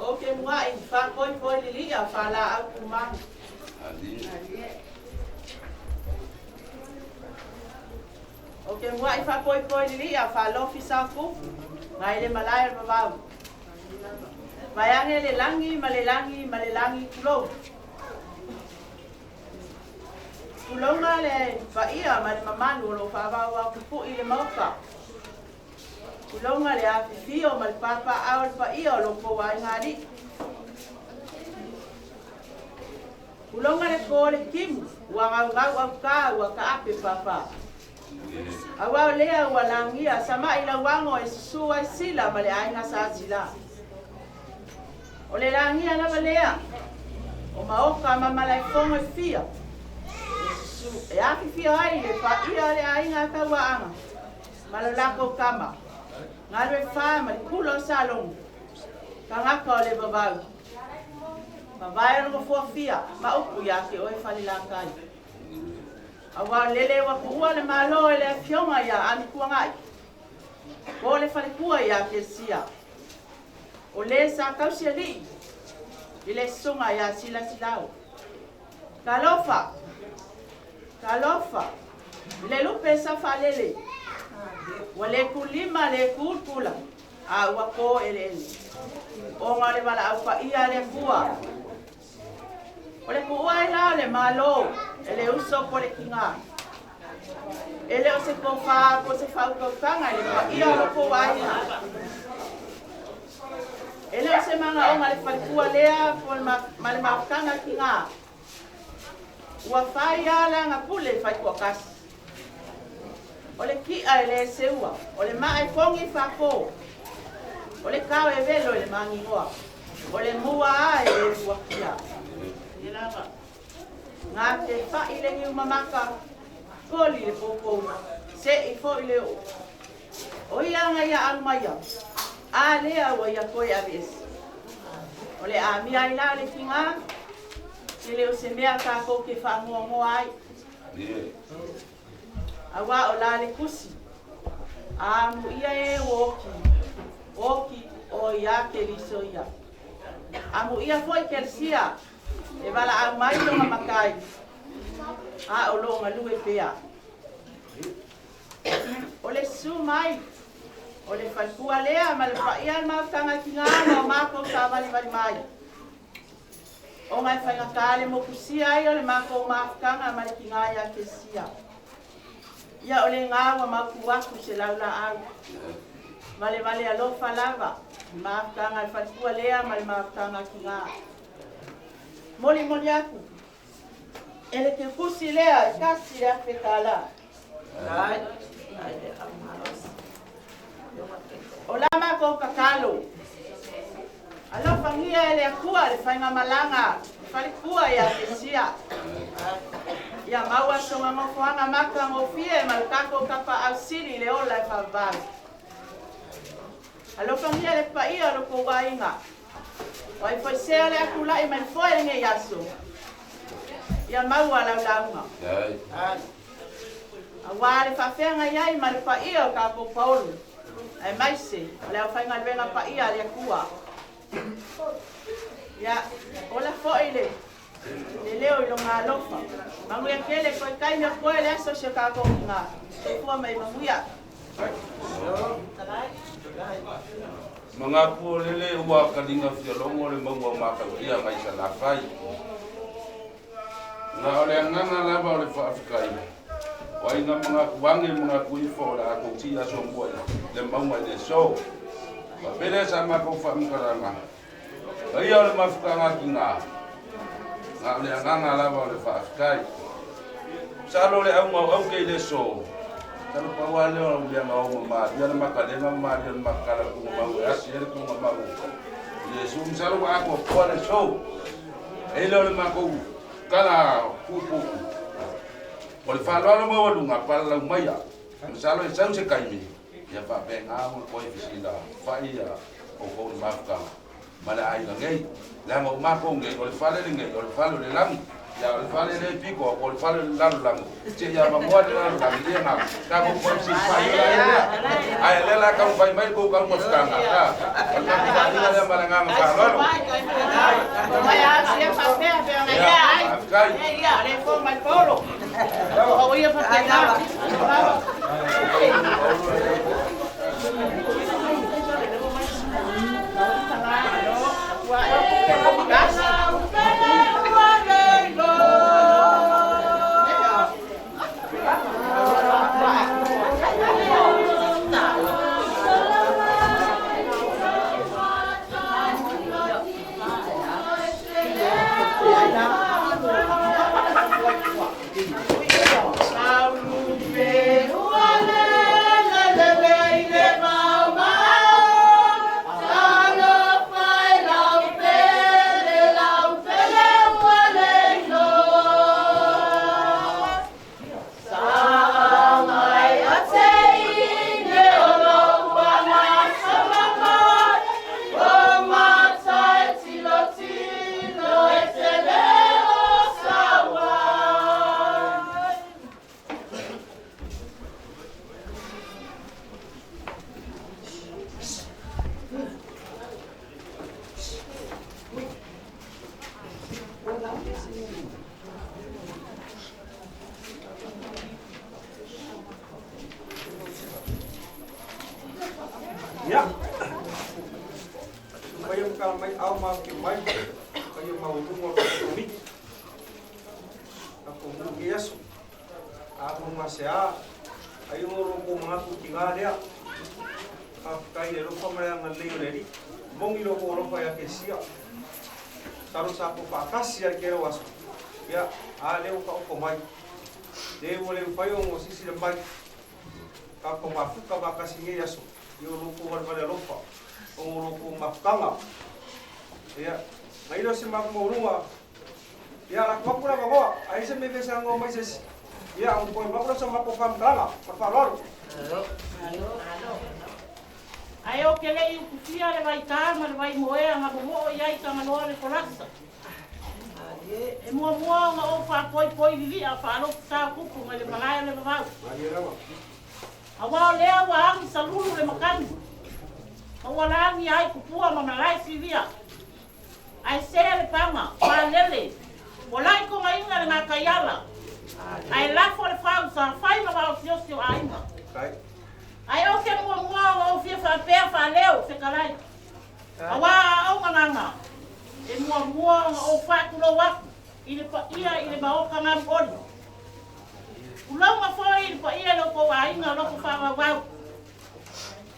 Okay, mwai, fa koi lili ya fala aku mang. Okay, mwai fa koi lili ya fala ofisaku. Ngai le malaya babau. Bayange le langi kulo. Kulonga le faia ma mamanu lo fa wa ku ile mauka. Kulonga le afifio ma papa au faia lo ko wa ngari. Kulonga le ko le kim wa wa ka ape papa. Awa lea wa langia sama ila wango e suwa sila ma le aina sa sila. O le langia na lea. O maoka mama la fongo fia. E afi fia ai le pa ia le ainga ka waanga. Malalako kama. Ngalwe fama kulo salong. Kangaka o le babau. Babaya no fo fia ma upu yake o e fali la kai. Awa lele wa kuwa le malo le fionga ya ani kuangai. Ko le fali kuwa yake sia. O le sa kausia li. Ile sunga ya sila silao. Kalofa. Le lupe sa falele. Wale kulima le kukula. Wako elele. O ngale bala apa ia le kuwa. Ole kuwa ila le malo. Ele uso po le kinga. Ele o se kofa po se fa ukanga le pa ia lo ko waina. Ele o se manga o ngale falkua lea po male mafkanga kinga. Ua fai ala nga pule fai kua kasi. Ole ki a ele seua. Ole maa e fongi fako. Ole kao e velo ele mangi ngoa. Ole mua a ele ua kia. Ilanga. Ngā te wha ile ngi umamaka. Koli le popo. Se i fo ile o. O ia nga ia alumaya. A lea ua ia koe avesi. Ole a mia ila le kinga. Ele o se mea kako ke whangoa ai. Awa o la le kusi. A mu ia e woki. Woki o ia ke liso ia. A mu ia foi Telesia. E wala a mai longa makai. A o longa lue pea. O le su mai. O le falkua lea ma le whaia ma tanga ki ngana o mako sa wali mai. O ngai whainga kāle mo kusia ai o le mako o maafkanga ma le ki ngāia ke sia. Ia o le ngāwa maku waku se laula au. Vale alofa lava. Maafkanga le falkua lea ma le maafkanga ki ngā. Moli aku. Ele ke kusi lea kasi le afekala. O la mako kakalo. Alo fangia ele akua le whainga malanga. Whalikua ia te sia. Ia maua songa ngofuanga maka ngofie malkako kapa au siri le ola e whawang. Alo fangia le paia lo ko wainga. Wai foi sea le akula i man foi nge yaso. Ia maua lau launga. Awa le whawhenga iai ma le paia o ka po Paulu. Ai maise, le au whainga luenga paia le kua. Ia, ola foile. Le leo ilo ngā lofa. Manguia kele koe kai mea koe le aso se ka ko ngā. Se kua mai manguia. Mga po lele ua kalinga fiolongo le maua makauria mai sa lafai. Nga ole anganga lava ole whaafikai. Wainga mga kuange mga kuifo ole ako tia so mboi. Le maua le so. Mapele sa mako whaamkaranga. Ia ole mafukanga ki ngā. Nga ole anganga lava ole whaafikai. Salo le au mau au kei le so. Kalau bawa le orang dia mau mama, dia nak makan dia mama dia makan aku mau asyik aku mau. Dia sum selalu aku kuat show. Elo le maku kala kupu. Ol falo lo mau lu ngapal la maya. Selalu sang sekai mi. Ya fa benga mo koi fisila. Fa ia o ko mafka. Mala ai ngai. La mo mapo ngai ol falo ngai ol falo le lam. Ya ol falo le pico ol falo lalu lam. Che ya mo lalu lam dia ngap. Ta ko si fa ia. Ai le la ka fa mai ko ka mo skanga. Ta. Ka dia le malanga ka lo. Mai a se fa pe ya ai. Ya le ko mai polo. O ia fa pe na. Ya. Kayo kalau may au mau ke mai. Kayo mau mo ko mi. Ako mo yes. Ako masya. Ayo mo ko mga kutinga dia. Kai le ro pamaya ngalei ledi. Mongi lo ko ro pa ya kesia. Taru sa ko pa kasia ke was. Ya, ale ko mai. De mo le payo mo sisi le mai. Kako mafuka bakasinge yaso. Yo lupu wale lupa, lupu mafkanga. Ya, ngailo si makmurunga. Ya, lakmapura bawa. Aise mebe sango maises. Ya, ang koy mapura sa mapofam kanga. Parfalor. Ayo kele yu kutia le vai kama le vai moe nga mo ya ita ngalo le kolasa. E mo nga o fa poi vivi a fa no sa kuku le malaya le baba. Awa lea wa ang salulu le makan. Awa langi ai kupua mamalai sivia. Ai sea le panga, pa lele. Walai ko mainga le ngakayala. Ai lafo le fau sa fai mabao siosio ainga. Ai o ke mua o fia fa pea fa leo se kalai. Awa o nganga. E mua o fa kulo waku. Ile pa ia ile maoka ngam oli. Ulau ma foi pa ia lo ko ainga lo ko fa wa.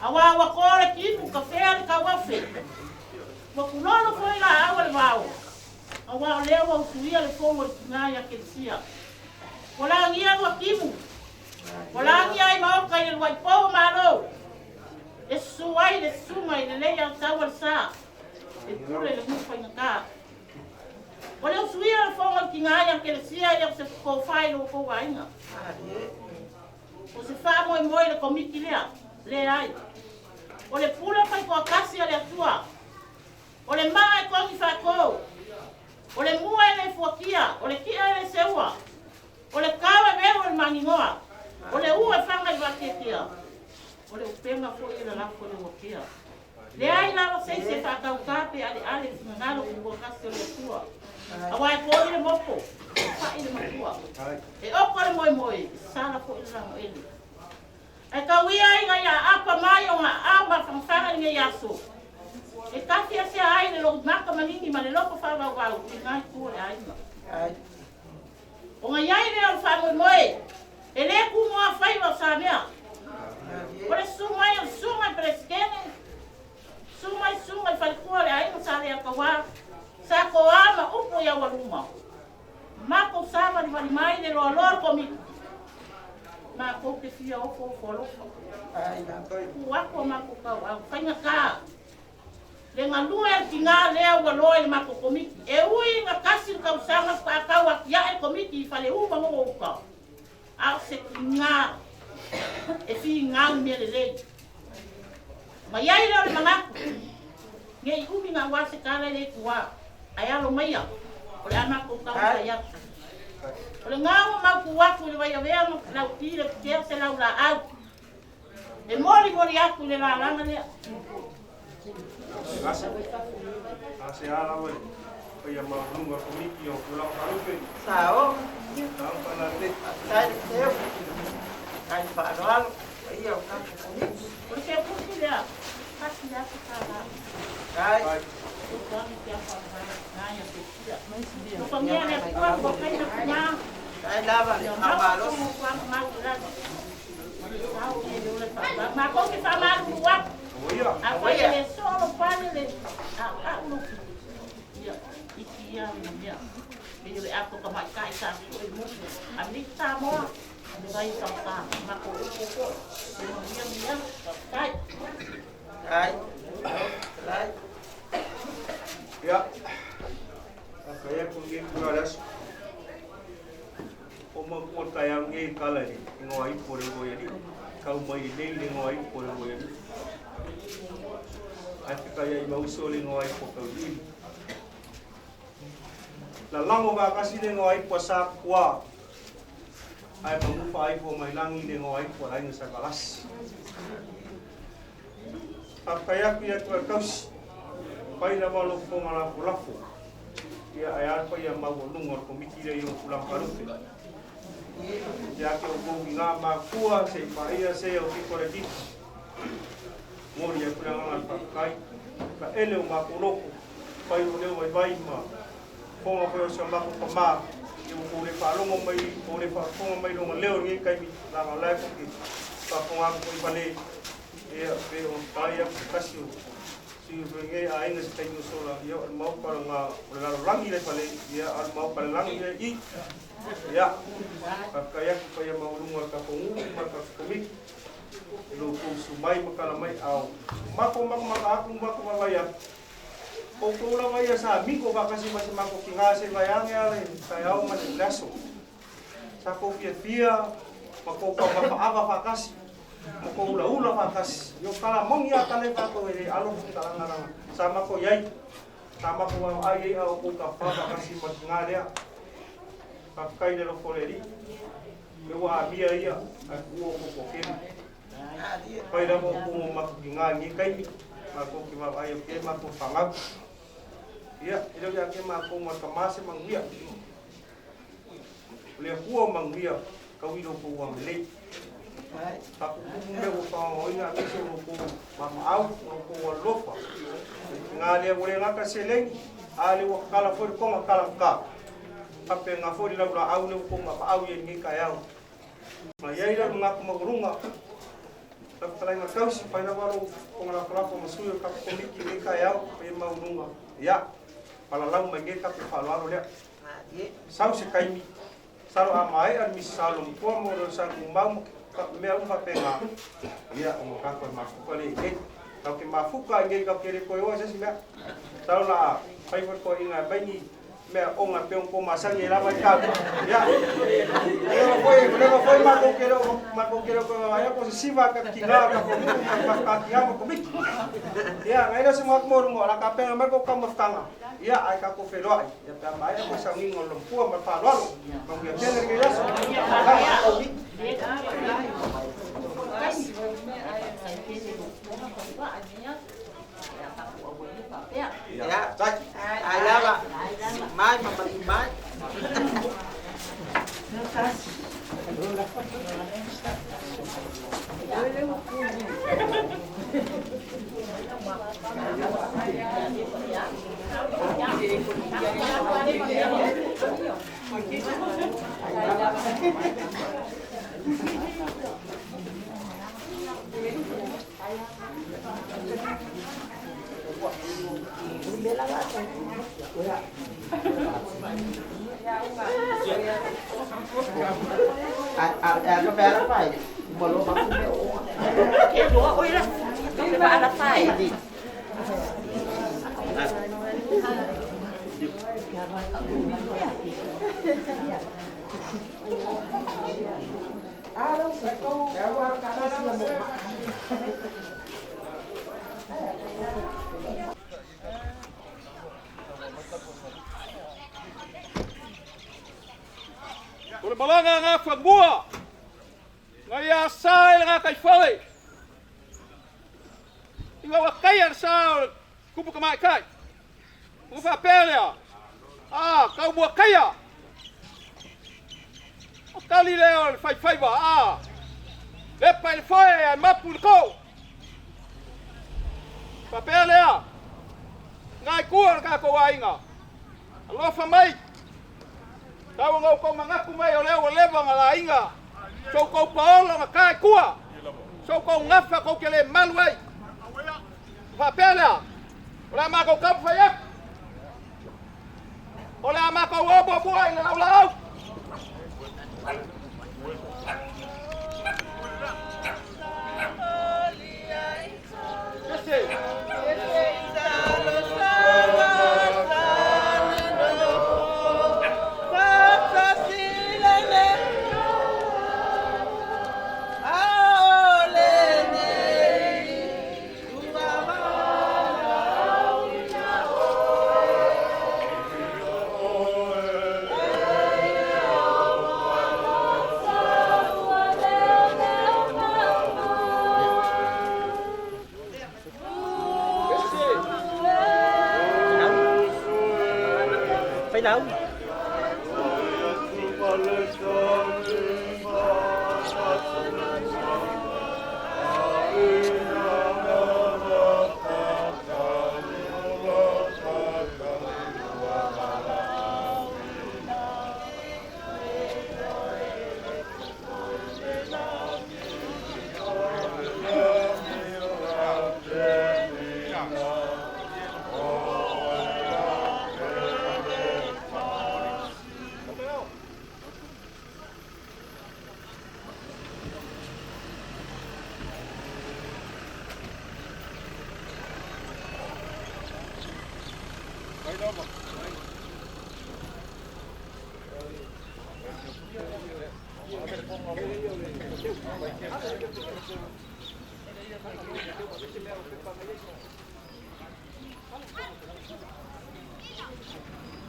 Awa wa ko le kipu ka fer ka wa fe. Wa kulolo foi la awa le wa. Awa le wa suia le fongo na ya Telesia. Wala ngia wa kipu. Wala ngia ma ka ile wa po ma lo. E suai le sumai le le ya sa wa sa. E kule le mu fa nga. Wala suia le fongo ya Telesia ya se ko fai lo ko wa ainga. O se fa mo le komiki le ai. O le pula fai ko kasi le atua. O le mai ko mi fa ko. O le mua le fokia, o le kia le seua. O le kawa me o le mangingoa. O le ua whanga I wake kia. O le upenga fo I la lako le wakia. Le ai lawa sei se whakau kape ale ngalo ki kua kasi o le tua. Awa e kōi le mopo. Wha I le makua. E oko le moi moi. Sala fo I le rango ele. E kawia I ngai a apa mai o ngā ama whangwhanga I ngai aso. E kawhia se ai le lo naka manini ma le loko whawau wau. I ngai kua le aima. O ngai ai le o whango moi. E le ku moa whai wa sa mea. O le sumai preskene. Sumai whalikua le aima sa le akawa. Sa ko ama upo ia waluma. Mako sama ni mai le lo lor komiti. Mako ke fia ofo lofa. Wako mako ka wa fanya ka. Le ngalua e tinga le wa loi mako komiti. E ui nga kasi ka usanga ka ka wa ya e komiti fale uma mo ka. A se tinga. E fi nga me le. Ma ia I le manaku. Ngai umi nga wa se kala le kuwa. Ayalo maya. O le ama ko ka ya. O le ngao ma ku wa ku le vai avea mo la utile ke se la ula au. E mori aku le la langa le. Ase ala wale. Pai ama lunga komiki o kula karupe. Sao. Tau pana te. Sai teu. Kai pa roal. Ai o ka komiki. O se pusi le. Kasi le aku ka. Kai. Kai lava le mabalos. Ma ko ki fa malu wa. Ako le solo pane le. No. Ya. Ikia ya. Ele ako ka mai kai sa ko e mo. Amita mo. Vai sa ta. Ma ko ko. Dia. Kai. Kai. Ya. Kaya kung ginalas o magpunta yung kala ni ngoy po rin ko yan kau may day ni ngoy po rin ko yan at kaya imausuli ngoy po kawin lalang mo ba kasi ni ngoy po sa kwa ay mamupa ay po may langi ni ngoy po ay sa balas at kaya kaya kaus pai na malo po malapulafo ia ayat pa yang mau lungor komiti le yung pulang karupe ya ke o nga makua se paia se o koreti mori ya pulang ang pakai ka ele o makuloko pai o leo vai ma ponga ko sa mako pama yung kule palong mai kule pa ponga mai long leo ngi kai mi la la ko ki pa ponga ko ipale ia pe o paia kasio si venga a ina se tenho sola yo mau para nga la langi le pale ya al mau para langi le I ya kaya ko ya mau lunga ka pongu maka komik lo ko sumai makala mai au mako aku mako mawaya o ko la waya sa mi ko ba kasi mas mako kingase wayang ale kaya o mas laso sa ko fia mako pa apa kasi mako ula pakas yo kala mong ya tale pa ko ele alo kita lang sama ko yai sama ko ai au ko ka pa kasi mas ngale pakai de lo foleri yo wa bia ia aku ko ken pai da mo ko makinga ni kai mako ki ma ai ke mako pangap ia ilo ya ke mako ma kamase mangia le huo mangia kawilo ko wa le aku me ko ina kiso ko mamau ko lofa ngale wore ngaka seleng ali wa kala for ko kala ka ape nga for la au le ko ma au ye ni kaya ma yai la ngaka magurunga tak trai ma kaus pa na waro ko na kala ko masuyo ka ko ni kaya pe maurunga ya pala lau mangi ka pe falaro le sau se kaimi salo amai an misalum ko mo sa kumau mea uha penga ia o kako mafuka le e tau ke mafuka nge ka kere ko wa sesi mea tau la pai ko inga baini me onga pe ko masangi la vai ka ya leva foi ma ko ko ai ko siva ka kinga ka ko ka kinga ko mi ya ngai se mo mo la ka pe ma ko ka mafkanga ya ai ka ko fero ai ya pa mai ko sangi ngol pu ma pa lo ma ngi tele ke ya so ya sai ai la ba mai ma ba mai Có bé nó phải một lỗ bóng không biết cái lúa ôi đó cái bạn nó phải gì đâu phải câu kéo qua cả đó là một Ora malanga nga whamua. Ngai a sae nga kai whare. Inga wa kai ar sao kupu ka mai kai. Ufa pelea. Kau mua kai a. O kali leo fai ba. Le pai foi ai mapu ko. Fa pelea. Ngai kuar ka ko ainga. Alofa mai. Tau ngau kau mangaku mai o leo lewa ngala inga. So kau paolo nga kai kua. So kau ngafa kau kele maluai. Fa pela. Ola ma kau kap fayak. Ola ma kau obo buai na lau. đâu.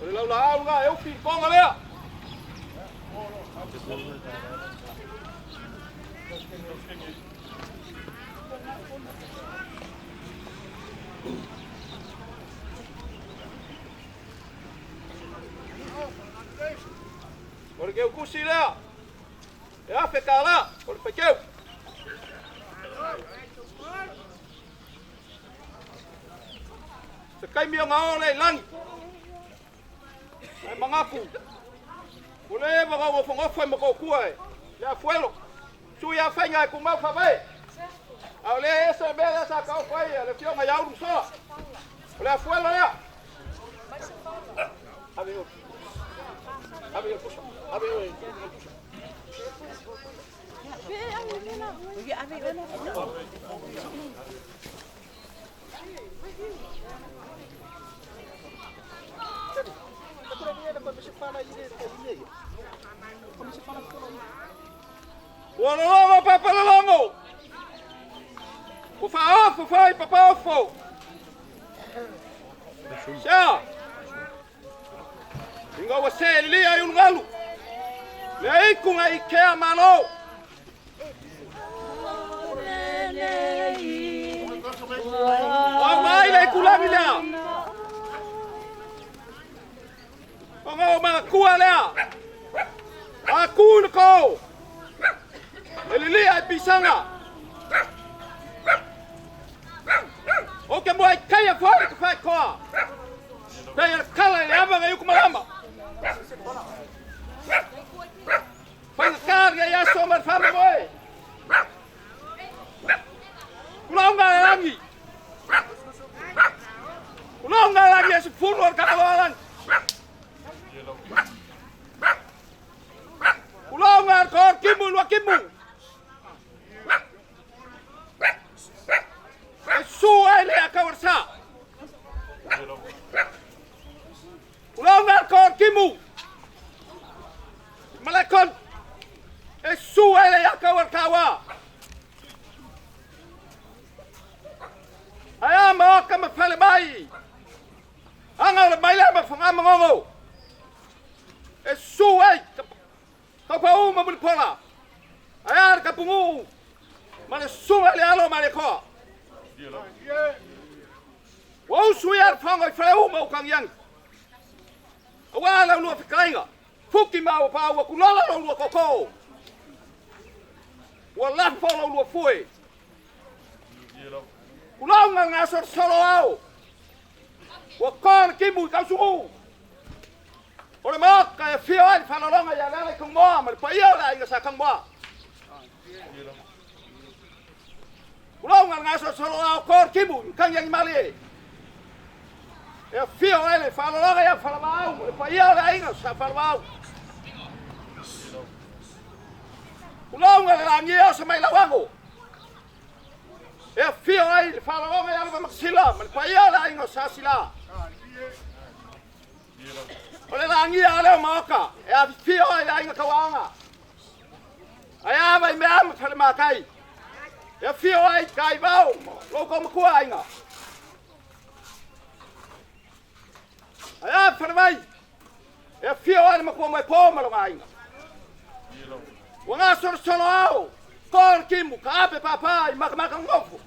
Lâu là ông ấy phi con ở đây. Porque eu cochila. É a ficar lá, por pequeno. Se cai minha ngao lai lang. Ai mangaku. Ule mga wo fongo foi mo ko kuai. Ya fuelo. Su ya fenga ku mau fa vai. Ole esa bela sa ka foi, le fio nga yauru so. Ule fuelo ya. Amigo. Amigo puxa. Amigo. Ua lologo papalolongo. Ua whaofo whai papaofo. Sia. Inga ua se lia i ungalu. Le ikunga i kea malo. Ua mai le kulangi lea. Onga o mga kua lea. A kūna ko. Elilia e pisanga. O ke moai kaya fai ka fai koa. Kaya kala e ava ngai ukumalama. Fai ka kāria ia soma whama moe. Kulaunga e rangi. Kulaunga e rangi e se funu ar kakawalan. Kulaunga ar kor kimu lua kimu. Suai le akawarsa. Kulaunga ar kor kimu. Malakon. Suai le akawarkawa. Aya maoka mafale mai. Anga le mai le mafanga mangongo. Suai. Kapau mamulpola. Aya kapungu. Mana suai le alo maleko. Wau sui ar whangai whaeu mau kang yang. Awa lau lua whikainga. Fuki mau pa ua kulala lau lua koko. Ua lafo lau lua fue. Kulaunga ngā soro au. Ua kōna kimu i kausungu. Ore maka e whio ai whanalonga ia lele kong moa. Mare pa ia la inga sa kong moa. Kulaunga ngā soro au kōna kimu i kang yang mali e. E whio ai le whanalonga ia whanamau. Mare pa ia la inga sa whanamau. Kulaunga le rangi au sa mai lawango. E whio ai le whanalonga ia Lupematasila. Mare pa ia la inga sa sila. O le rangi a leo maoka, e a whio ai la inga kawanga. Ai awa i mea mawhale makai. E a whio ai kai vau, loko makua inga. Ai a whale mai. E a whio ai makua mai pō malonga inga. Wa ngā soro au, kōna kimu, ka ape pāpā i makamaka ngofu.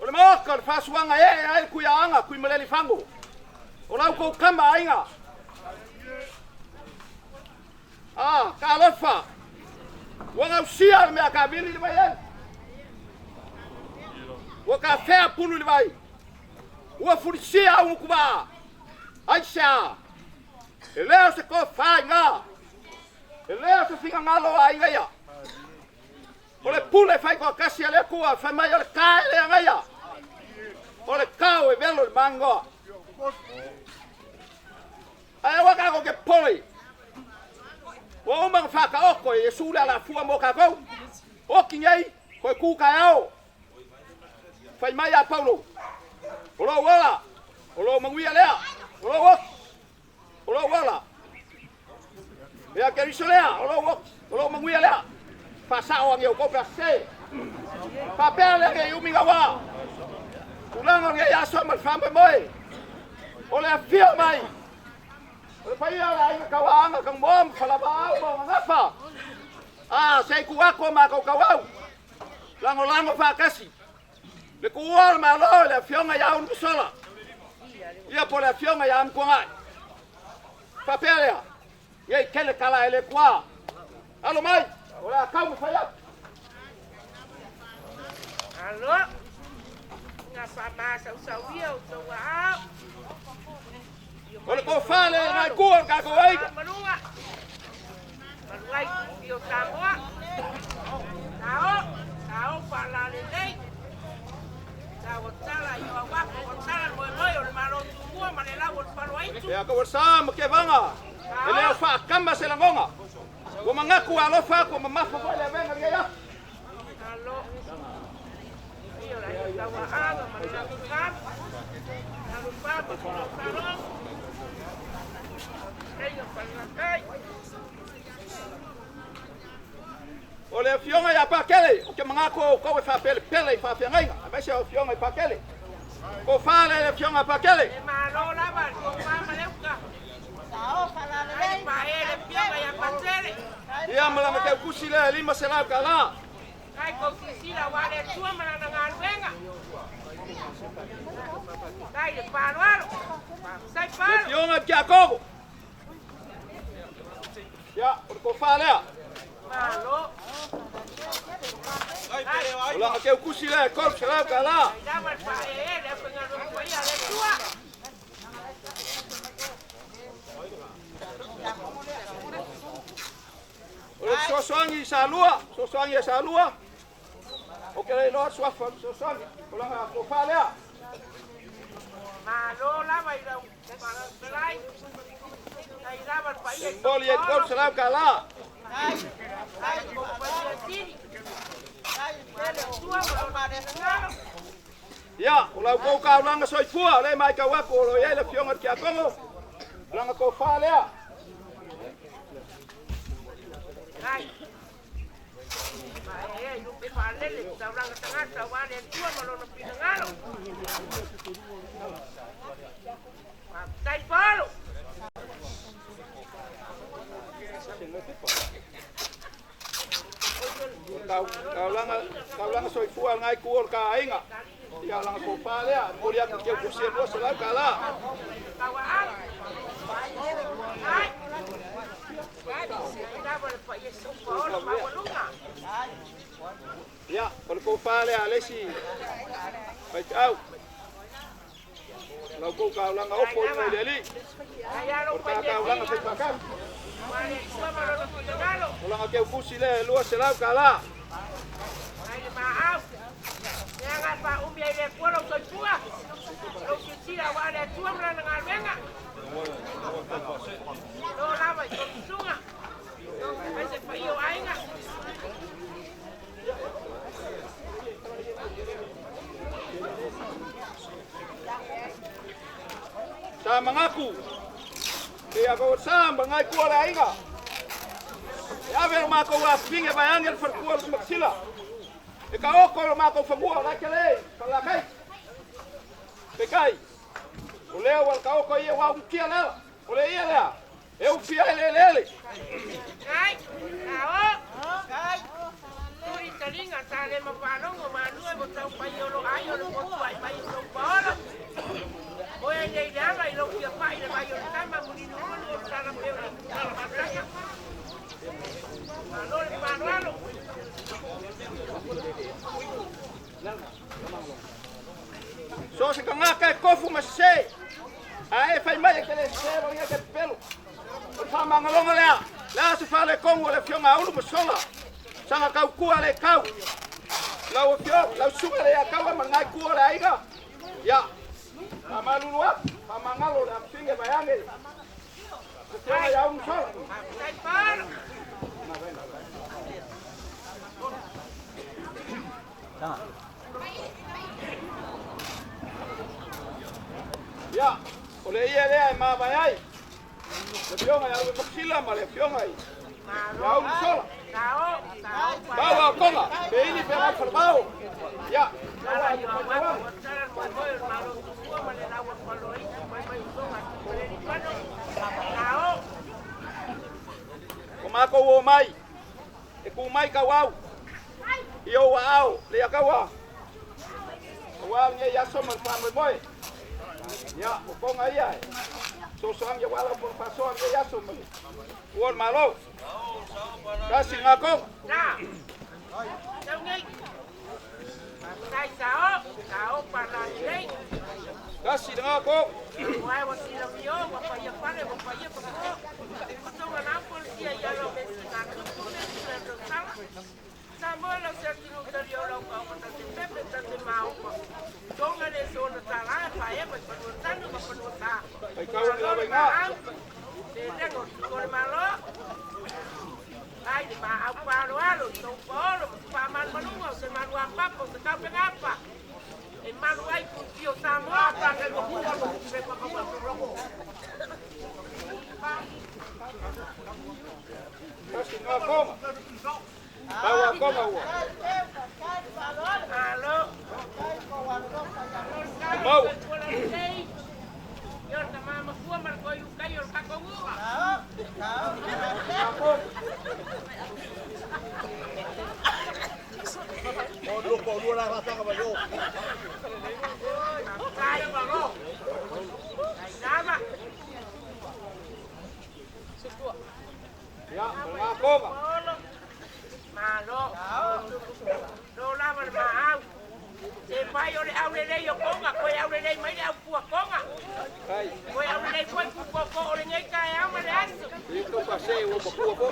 O le maoka le whasuanga e ai kuia anga, kui maleli whangu. O lau kou kama ainga. Ka alofa. Wa ngau sia le mea ka vili le mai e. Wa ka whea punu le mai. Ua furisia au ukuba. Aisha. E leo se ko whai ngā. E leo se whinga ngalo a inga ia. O le pule whai ko kasi a le kua. Whai mai o le kae le anga ia. O le kau e velo le mangoa. Ai waka ko ke poli. Wa umang whaka oko e sula la fua mo kako. Oki ngai ko ku ka ao. Fai mai a Paulo. Olo wala. Olo manguia lea. Olo wok. Olo wala. Ya ke riso lea. Olo wok. Olo manguia lea. Pasao ang yo ko prase. Papel le yu minga wa. Ulang ang ya so mal famba moy. Ole fio mai. Ole pai ala inga kawanga kang mom falabao mo ngapa. Sei kuako ma ko kawau. Lango fa kasi. Le kuol ma lo le fionga ya un sola. Ia po le fionga ya am kuangai. Papelea. Ye kele kala ele kwa. Alo mai. Ole kau mo faya. Alo. Ngapa masa usawia usawa. Ole ko fale ngai kuor ka ko ai. Malunga. Malungai io tamoa. Tao pala le lei. Tao tala io wako tala mo le malo tua ma le lawo palo ai tu. Ya ko sama ke vanga. Ele fa kamba se langonga. Ko mangaku alo fa ko mamafa ko le venga ya. Alo. Io la io tawa aga ma le lawo kam. Alo pa ko palo. O le fionga ya pakele, o ke mga ko e whapele pele i whawhiangainga. A mai se o fionga i pakele. Ko whale le fionga pakele. E malo lava, ko whamaleuka. Sao, palale lei. Paele fionga ya patele. Ia malanga ke kusi le lima se lau ka la. Kai ko sisila wale tua malanga ngaruenga. Kai le paruaro. Sai Le paro. fionga kia kogo. Ia, o ko whalea. Malo. O langa ke kusi le kol se lau ka la. Lava paele, pengaru ko ia le tua. O le sosoangi sa lua, sosoangi sa lua. O ke le loa swafa sosoangi. O langa ko whalea. Malo lava i rau. Malai. Kai lava paele. Boli e kol se lau ka la. Kai ko paele tiri. Kai le tua malai ngalo. Ia, o lau kou ka langa soifua, le mai ka wako o lo ia le fionga ki a kongo. Langa ko whalea. Kai. Paele, lupe palele, sauranga tangata wale tua malona pinangalo. Sai palo. Kau langa soifua ngai kuor ka ainga. Ia langa ko whalea, mori aku ke kusia no se lau ka la. Kawaan. Ai. Lava le paele sopa ola mawalunga. Ia, o le ko whalea lesi. Pai tau. Lau kou kau langa opo i mai leli. Ai alo O ka paele. kau langa se pakam. Wale tua malona pinangalo. O langa ke kusi le lua se lau ka la. Ai le maau. Nga pa umia ile kuolo soifua. Lo kisira wale tua malona ngaruenga. Lo lava i konsunga. Ai se paio ainga. Sa mangaku. Ia ko samba ngai kuor ainga. Ia ver ma ko wa pinge bayang el farkuor maksila. E ka oko lo ma ko fagua la kele, kala kai. Pekai. O leo wal ka oko ia wa ukia la. O le ia la. E u fia lele. Kai. Kao. Kai. Turi talinga tale mapalongo manua mo tau paiolo ayo lo potu ai mai so polo. Oye nei dama i lo kia pai le mai o tama mulino o tala peo ni tala mataya. Malo le manualo. So se kangaka e kofu mase. Ai fai mai ke le sero ia ke pelo. O fa mangalonga lea. La se fa le kongo le fionga ulu masola. Sanga kau kua le kau. Lau fio, lau suka le kau ma ngai kua le aiga. Ya. Amalulu ap, amangalo le apsinge bayange. Se fionga ya ulu sola. Sai palo. Ya. O le ia lea e ma bayai. Le fionga ya ulu maksila ma le fionga i. Ya ulu sola. Kao. Bawa konga, beini pera farmao. Ya. Ala yo aguapo, tala kwa el malo tua male lawa palo i, mai songa le ni pano. Kao. Ko mako wo mai. E ku mai ka wau. Io wau, le ka wa. Wa nge ya so man fa moi. Ya, o konga ia. So sang ya wala por paso nge ya so man. Wol malo. Kasi ngako. Na. Tau ngai. Sai sao para nei. Kasi ngako. Wai wa sila mio, wa pa ya pare, wa pa ya pa ko. Ko wa na policía ya lo mesina, tu ne sila do sala. Samo lo certino que yo lo hago, pepe tanto mau. Donga le sono sala, pa ya pa no tanto pa no ta. Ai ka la venga. Tengo con malo. Ai di ma au palo alo, so polo, pa man manungo, se man wa papo, se ka pegapa. E man wai pu tio samo pa que lo huwa lo se pa pa pa. Kasi nga konga. Tawa konga ua. Mau. Oh, lupa dua lah rasa apa yo. Ya, nga konga. Malo. Do la mal mau. Se vai ore aure le yo konga, ko aure le mai au pu konga. Kai. Ko aure le foi pu ko ore ngai kai au male aso. Ito pasay o makuha ko.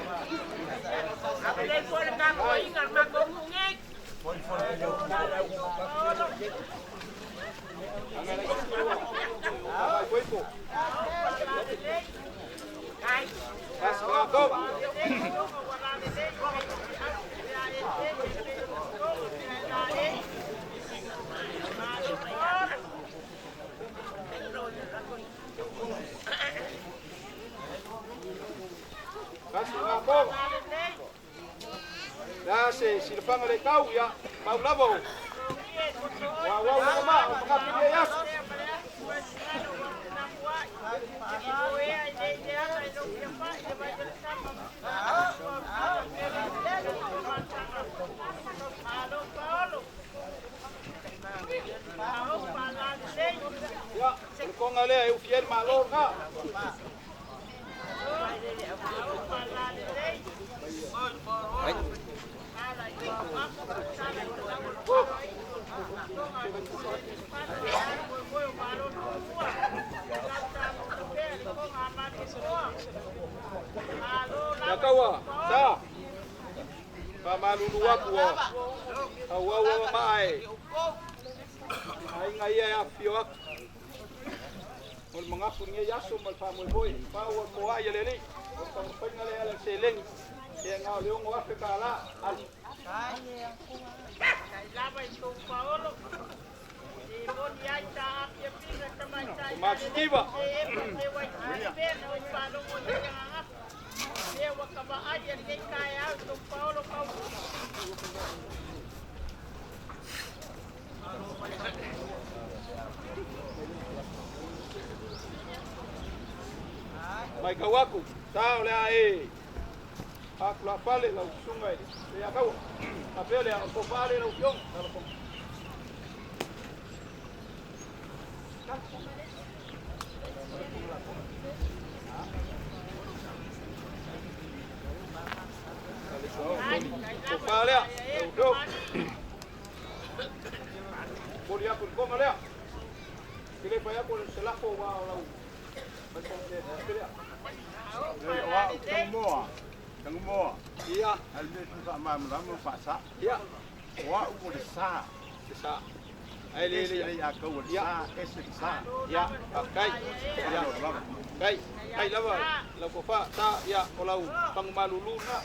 Aure le foi ka ko ingar ma ko ngai. Kai. Kasi nga konga. Kasi nga konga. Kasi silapang ale kau ya, mau labo. Wow, nama, makapilya yas. Ya, kung ale ay ufiel malor ka. Nakawa, sa. Pamaluluwa ko. Awawa maay. Ay ngaya ya fiok. Mul mga punya yaso mal pamoy boy. Pawa ko ay leli. Kung pangale alang seleng. Kaya nga leong wa kala. Maksiba. Mai kawaku, tao le ai. Aku la pale la sungai. Ya kau. Apele ang pale la ukyong. Pale, ukyong. Boleh aku kau malaya. Kile paya ko selapo wa la. Tang mo. Iya. Alme tu sama malam fasa. Iya. Wa u de sa. Sa. Ai le le ya ka u sa, es sa. Ya, kai. Ya. Kai. Kai lawa. La ko fa ta ya ko lau pang malulu na.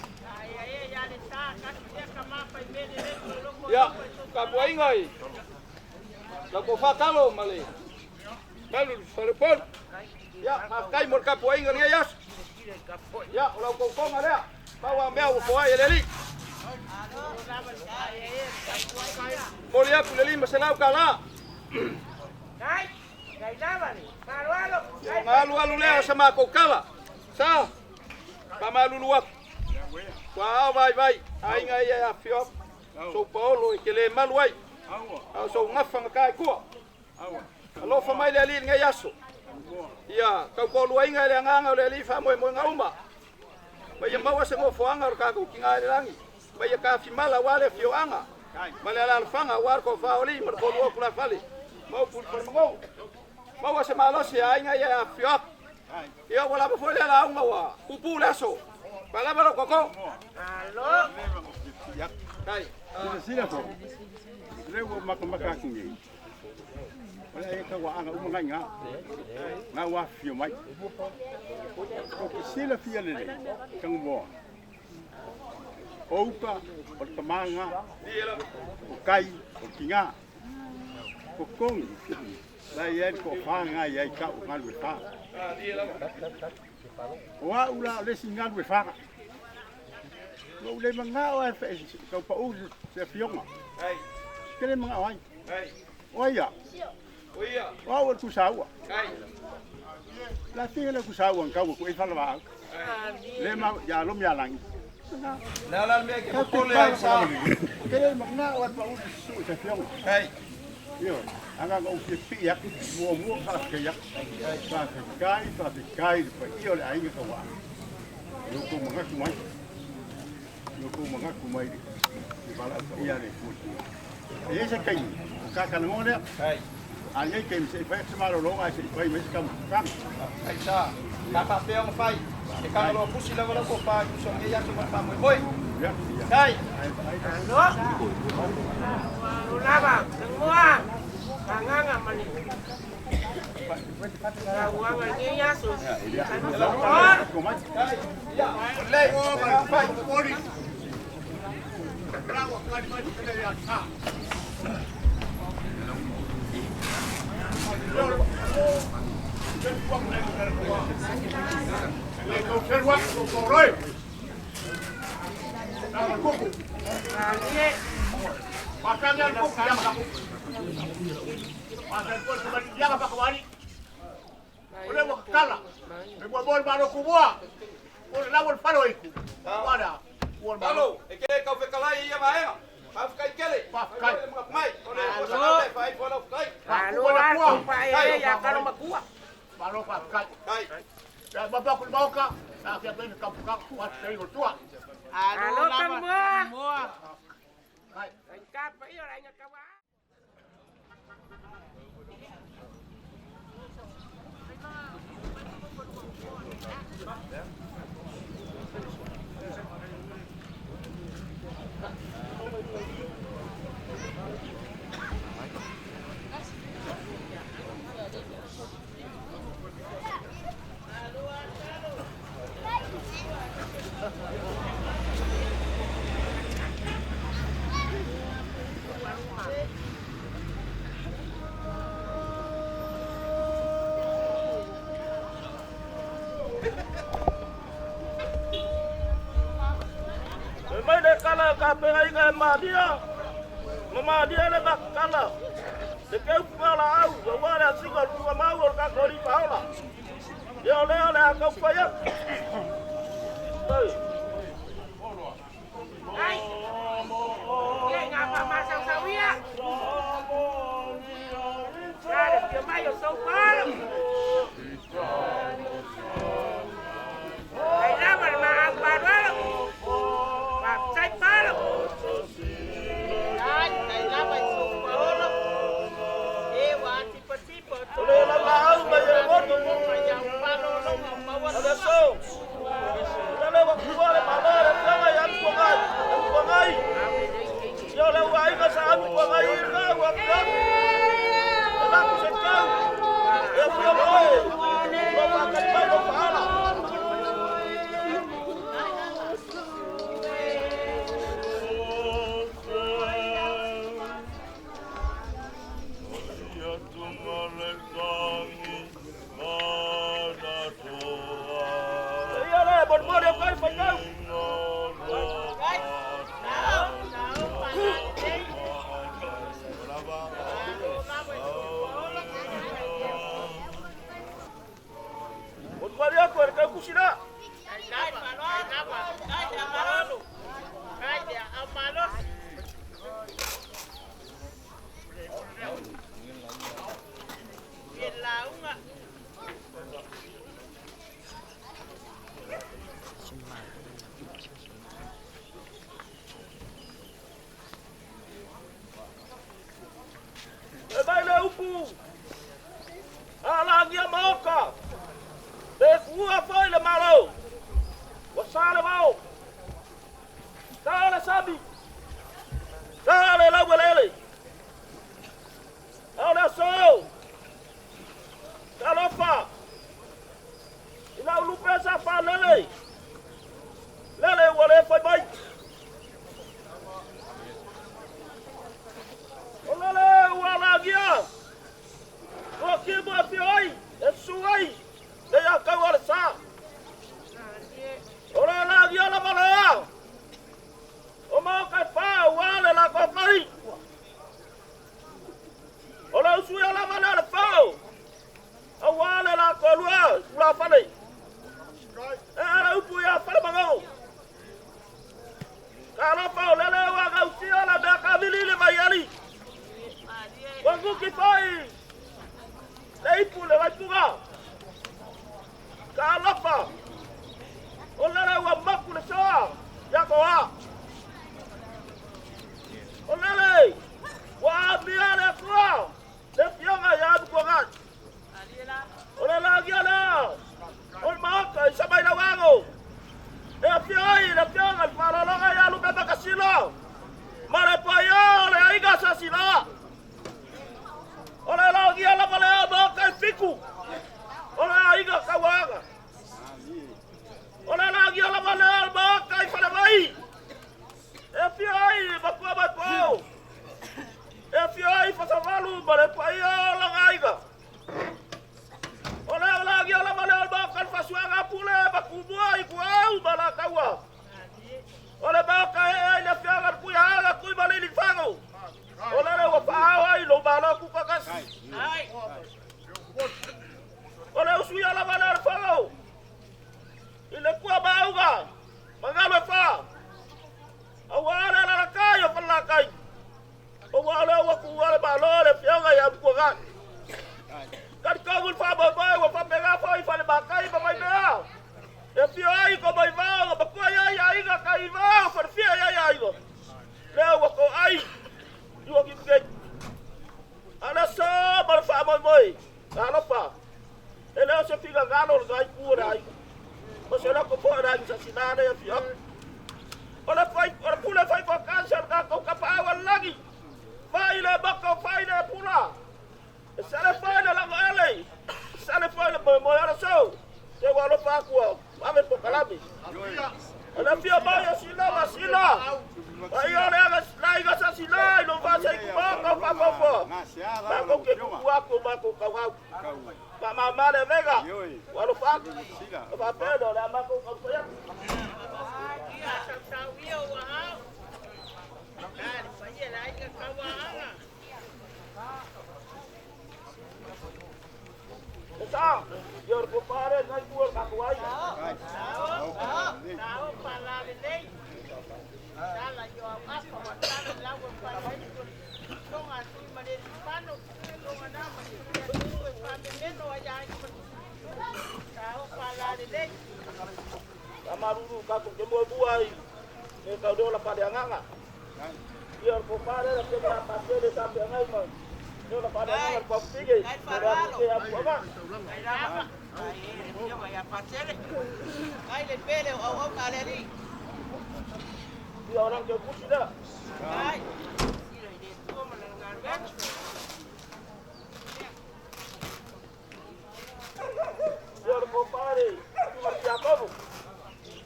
Ya, ka buai ngai. La ko fa talo male. Malu sarepon. Ya, kai mor ka buai ngai yas. Ya, ulau kong ada. Bawa mea ko ai leli. Molia ku leli masalau kala. Kai. Kai lava ni. Malu. Malu le sama ko kala. Sa. Pamalu luak. Wa vai. Ai ngai ya fiop. So Paulo ke le malu ai. Au so ngafang kai ku. Alo fa mai leli ngai yaso. Ya, kau luai ngai le nganga leli fa mo ngauma. Baya mawa se ngo foanga ka ku kinga langi. Baya ka fimala wale fioanga. Malala alfanga war ko fa oli mar ko lo kula fali. Mau pul per ngo. Mawa se malo se ai ngai ya fiok. Ya wala ba fole la unga wa. Pupu laso. Bala bala ko ko. Halo. Ya. Kai. Sila ko. Lewo makamaka kingi. Wala ka wa anga umangai nga wa fio mai. Ko sila fia le kang mo. Ouka o tamanga. O kai o kinga. Ko kong. La ye ko fanga ye ka o ngalu ta. Wa ula le singa we fa. Lo le manga o fe ko pa u se fionga. Ai. Kele manga ai. Ai. Oia. Oia. Wa o tu sawa. Ai. La tele ku sawa ka ko e fa la. Le ma ya lo mi alang. La la me ke ko le ai sa. Kele manga o pa u se fionga. Ai. Yo, anga ko ke pia mo ka ke ya. Ka ke kai pa io le ai ka wa. Yo ko manga ku mai. Yo ko manga ku mai. Di bala ia le ku. E se kai ka ka no le. Ai. Ai ke se fa se malo lo ai se fa me se kam. Ai sa. Ka pa pe on fai. E ka lo pusi la ko pa so me ya so pa mo boy. Ya. Kai. Lo. Ulaba, semua. Kanganga mani. Uanga ni yaso. Ko mai. Ya. Le. Fai. Pori. Bravo, quali mai che le ha. Halo, e ke ka fe kala ia mai. Pa kai kele. Pa kai. Mai. Ole, ole, fai fo lo kai. Halo, aku pa ya kalau makua. Palo pa kai. Kai. Ya baba ku boka. Na ke ben ka ka wat sei go tua. Halo, semua. Kai. Kapa iyo ranya kawa. Mai de kala ka pe ai ka ma dia. Mama dia le ba kala. De ke pala au, wa ra singa ku ma o ka ko ri paula. Yo le ka fa ya. Ai. Ye ngapa masang sawia? Ada dia mayo so palo. Ai lama ma agbaralo. Sai palo. Ai lama so palo. Wa tipo. Ole la ba au ma ye mo tu. Yang palo lo mawa. Ada so. Ole wa ku le ma ba le la ya ku ngai. Ku ngai. Yo le wa ai ka sa ku ngai ka wa ka. La ku se ka. E ku mo. Lo ba ka pa lo pa la. sila. Ole la gia la male ba kai piku. Ole aiga kawaga. Ole la gia la male ba kai fale mai. E fiai ba kwa ba ko. E fiai fa savalu ba le pai la aiga. Ole la gia la male ba kai fa suanga pule ba kubuai kuau ba la kawa. Ole ba kai le fianga kuya la kui ba le fango. Ole le wa pa ai lo ba la ku ka kas. Ai. Ole usuya la male fango. Ile kuwa ba uga. Mangalo fa. Awala la kai fa la kai. Awala wa ku wala ba lo le fianga ya ku ga. Kan ka gul fa ba ba wa fa mega fa fa le ba kai ba mai na. E fio ai ko mai va ba ko ya ga kai va fa fio ya go. Le wa ko ai. Yo ki ke. Ana sa ba fa mai mai. Ana fa. Ele se fica galo ga ku ra ai. Ba se la ko po ra sa sinana ya fio. Ora fai ora pula fai ko kanser ka ko ka pa wa lagi. Vai le ba ko fai le pula. Sale fai le la ele. Sale fai le mo ara so. Se wa lo fa ku. Ame po kalami. Ana fio ba ya sila. Ai ora ga lai ga sa sila no va sai ku ba ko fa ko. Ba ko ke ku ko ba ko ka wa. Ba ma le vega. Wa lo fa. Ba pedo la ma ko ko ya. Sa, yor ko pare ngai kuor ka kuai. Tahu pala lei. Sala yo apa matala lawo pa ni ko. Tonga tu mare pano, tonga na mare. Ko pa meno ya ni. Tahu pala lei. Kamaruru ka ko kemo buai. Ne ka do la pade nganga. Yor ko pare la kema pasele sampai ngai mo. Yo la pade nganga ko pige. Ora ke apa ba? Yo ya pasele. Ai le pele o kaleri. Dia orang ke kusida. Ai. Silo ide tu malangan ben. Yo ko pare. Tu mar siapa bu?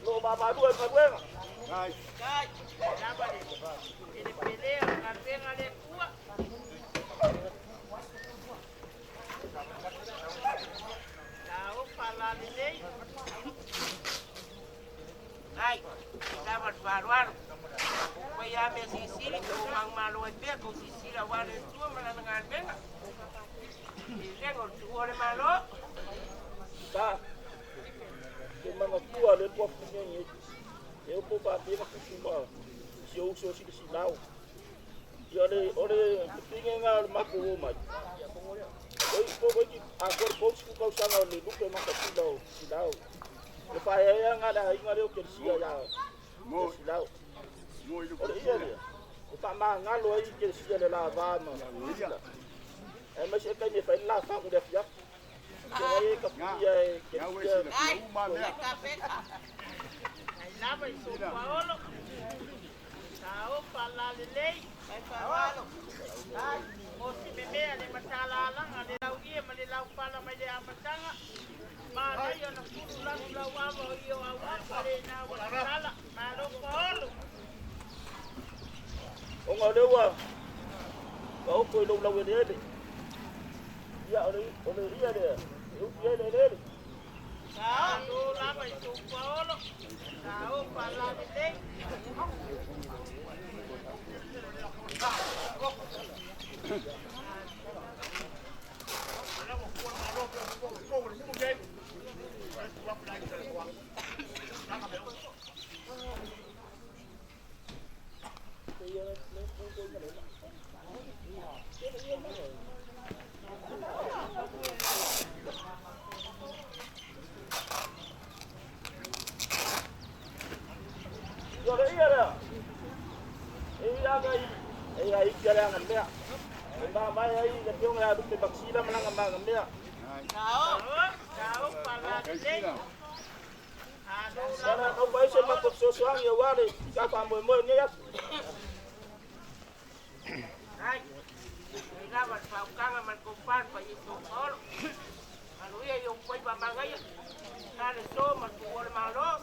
Lo baba dua paduen. Ai. Ai. Napa ni? Ini pele orang penga le tua. Tahu pala lei. Ai. Dapat baruan. Kaya me sisili ko mang malo at be ko sisila wala tua malangan ben. Lengo tuwa le malo. Ta. Kemana tua le tua punya ni. Eu vou bater na cima. Se eu sou se sinal. E olha, tinha ngal mako mai. Oi, foi que agora pouco que causava o Lupematasila sinal. Eu falei ngada inga eu que sia ya. Sinal. Olha ele. O tama ngalo aí que sia de lavar mano. É mas é que me faz lá fa de fiar. Aí que lava isso Paulo. Tahu pala lei, ai Paulo. Ai, mosi meme ali matala lang, ali laugi, ali lau pala mai de amatanga. Mana yo na kurulan lawa yo awa pare na wala. Malo Paulo. Ông ở đâu à? Có coi lâu lâu đây đi. Ya ở đây đây. Yêu kia đây. Tahu lava itu Paulo. Tahu pala lei. Lupematasila menang dia. Tahu pala lei. Sana no vai ser uma construção e eu ali, já para moi ni ya. Ai. Tuan pa itu kol. Kalau ia yang kau bamangai, kalau semua tuan malu,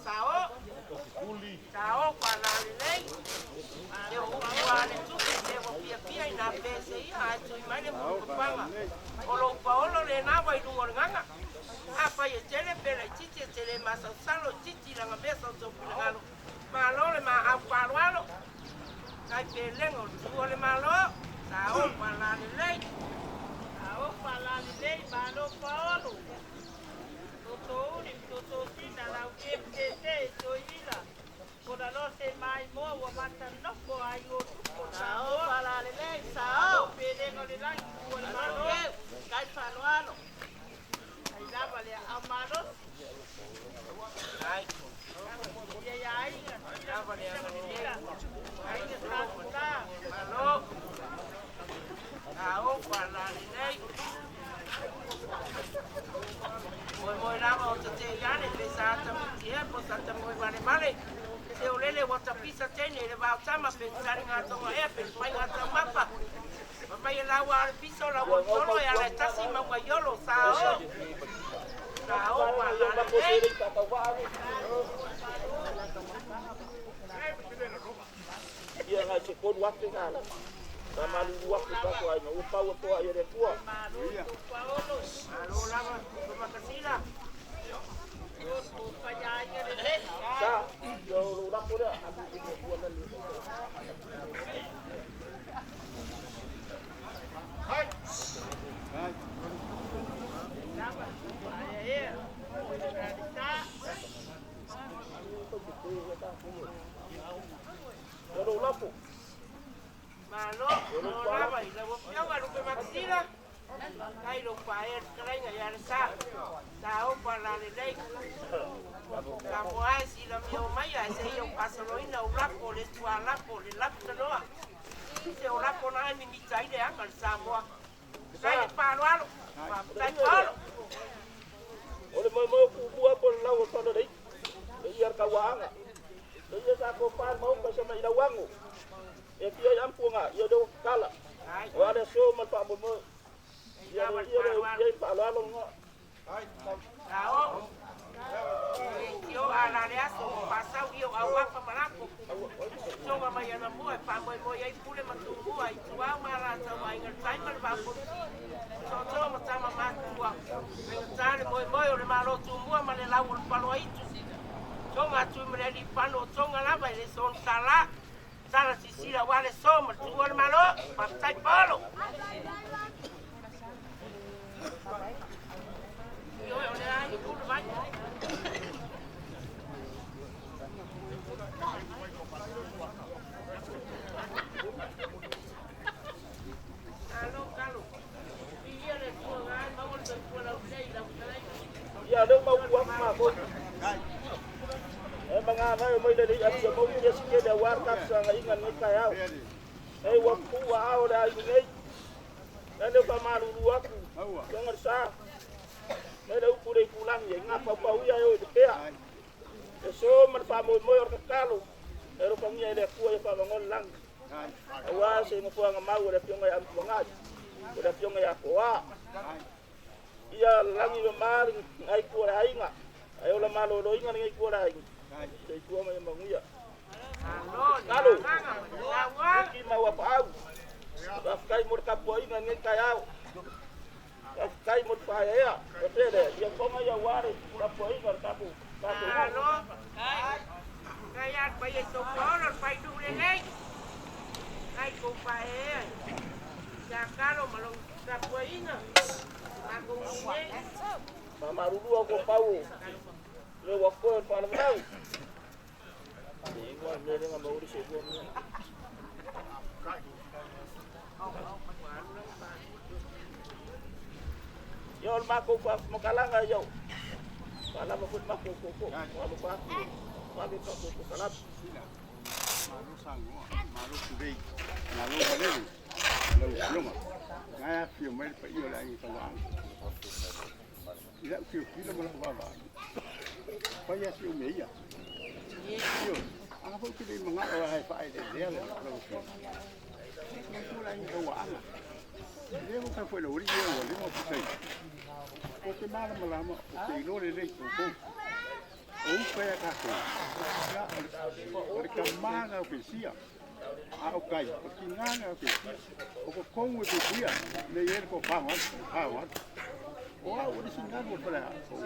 sao pada ni. Dia bukan itu, dia pia ina besi, itu mana bukan. Kalau Paulo le nawa itu orang apa ya cele pela cici cele masa salo cici lang besa so pinangalo. Malo le ma aparualo. Kai peleng o tuo le malo. Sao pada ni. Sao pada ni malo Paulo. Toto sina la UMDC soila. Kona no se mai mo wa mata no ko ayo. Sao pada ni sao peleng o le lang tuo le malo. Kai parualo. Dapat ya Amata. Hai. Ya ai. Dapat ya. Ai ke kita. Halo. Tahu pada ni. Moi lama o te iane pesa ata mutia po sata moi vale. Se olele wata pisa tene le va tama pensar nga tonga e pe pai nga mapa. Mama ya lawa piso la solo ya la tasi mama yolo sao. Sao pada ni. Ia ngai se kon waktu ngala. Sama lu waktu satu ai no upau to ai re tua. Halo lama Lupematasila. Sa, yo lu dapo dah aku ini buat ni. Hai. Yo lapo. Malo, lama ila yo wa Lupematasila. Kai lo paer krenga ya sa. Sao pada ni. Kamu ai si la mio mai ai se yo paso lo ina ulapo le tua lapo le lapo noa. Se ulapo na mi mitai de angal Samoa. Sai parualo. Sai palo. Ole mo ku bua ko lawo tono dei. Ia ka wanga. Ia sa ko pan mau ka sama ina wangu. E pia ampunga ia do kala. Wa de so man pa mo. Ia pa lalo ngo. Hai. Sao. Yo ala le aso pasau yo awa pa malapo. So ma ya na mo pa mo ai pule matu mo ai tua mara sa wa inga sai mal ba po. So ma tama ma tua. Ngai mo le malo tu mo ma le lawo palo ai tu. So ma tu me le pano so ngala ba le son sala. Sala sisila wa le so ma tu le malo pa sai palo. Yo le ai ku ba. Ya đâu mau buat mah pun. Mengapa mai dari asia mau dia sikit dah warkap sangat ingat ni kayau. Waktu wow dah ini. Dan dia pamalu aku. Jangan sah. Ada ukur pulang ya ngapa pau ya yo dia. So man pamoy moy or kakalo. Pero pangya dia kuya pa mangon lang. Awas mo po ang mau dah piong ay ampungat. Dah piong ay akwa. Ia langi memari ai kuara ainga. Ayo la malo lo inga ngai kuara ainga. Sai kuama yang manguya. Halo. Ki mau apa au. Kai mur kapo inga ngai kayau. Kai mur pa ya. Betul dia koma ya wari kapo inga kapo. Halo. Kai at pa ye to poro pa du le ngai. Kai ko pa e. Ya karo malong kapo inga. Mama rudu aku pau. Le wako pa na mau. Ingwa nele nga mau ri sego. Yo mako pa makalanga yo. Pala mo put mako koko. Malu pa. Malu pa koko kalap. Malu sango. Malu tudei. Malu baleli. Lalu luma. Ngaya fio mai pa iyo la ngi tawang. Ila fio kilo mo la baba. Pa ya fio meia. Fio. Ang po kini mga ay pa ay de la. Lalu fio. Ngula ngi tawang. Leo ka foi lo ri o le mo sei. O te mala malama o te ilore le o ko. O pe ka ko. Ya o ka manga o pesia. A o kai o ki nganga o pesia. O ko kongu pesia le yer ko pawa. O a o le singa mo para o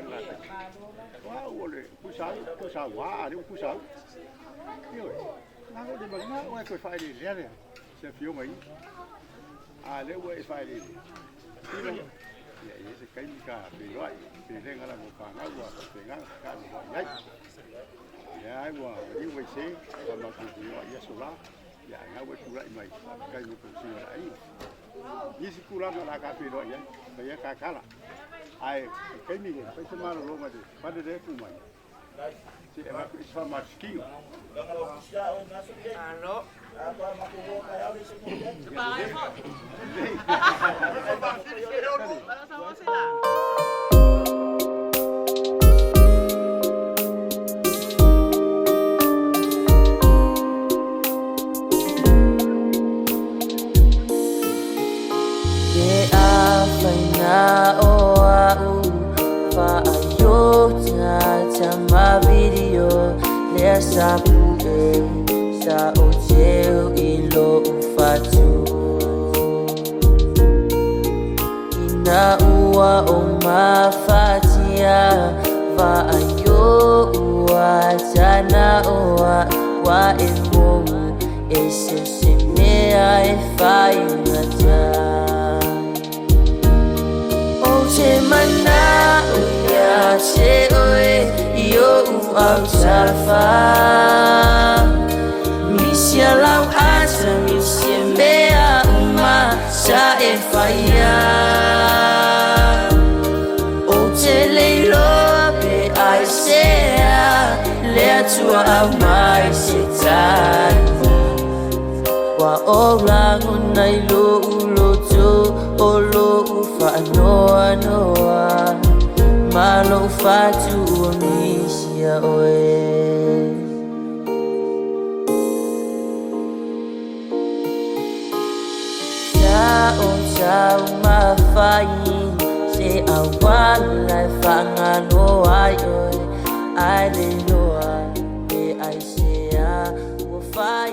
la. O le pusa wa le pusa. Yo. Na o de manga o ko fa le se fio mai. A le wa fa le. Ya ese kai ka pero ai se renga la mo pa na wa se nga ka wa yai. Ya ai wa ni we se pa ma ku ya sola. Ya nga we ku lai mai kai mo ku si ai. Ni si ku la na ka pero ya pa ya ka kala. Ai kai ni ke pa se ma lo ma de pa de tu mai. Si e ma ku sa ma skiu. Ano? Para sama sila. Sa buhay sa hotel ilo ufatu inauwa o mafatia va ayo wa jana oa wa emo ese semea e fai ngata o che mana ya che oe yo au safa misia lau aja misia mea uma sa e faia o te leilo pe ai sea le atua au mai se tani wa o langu nai lo uloto o lo ufa noa noa malo fatu o misia oe Sao mafai se awala fangano ayo ai le noa e ai se a wo fai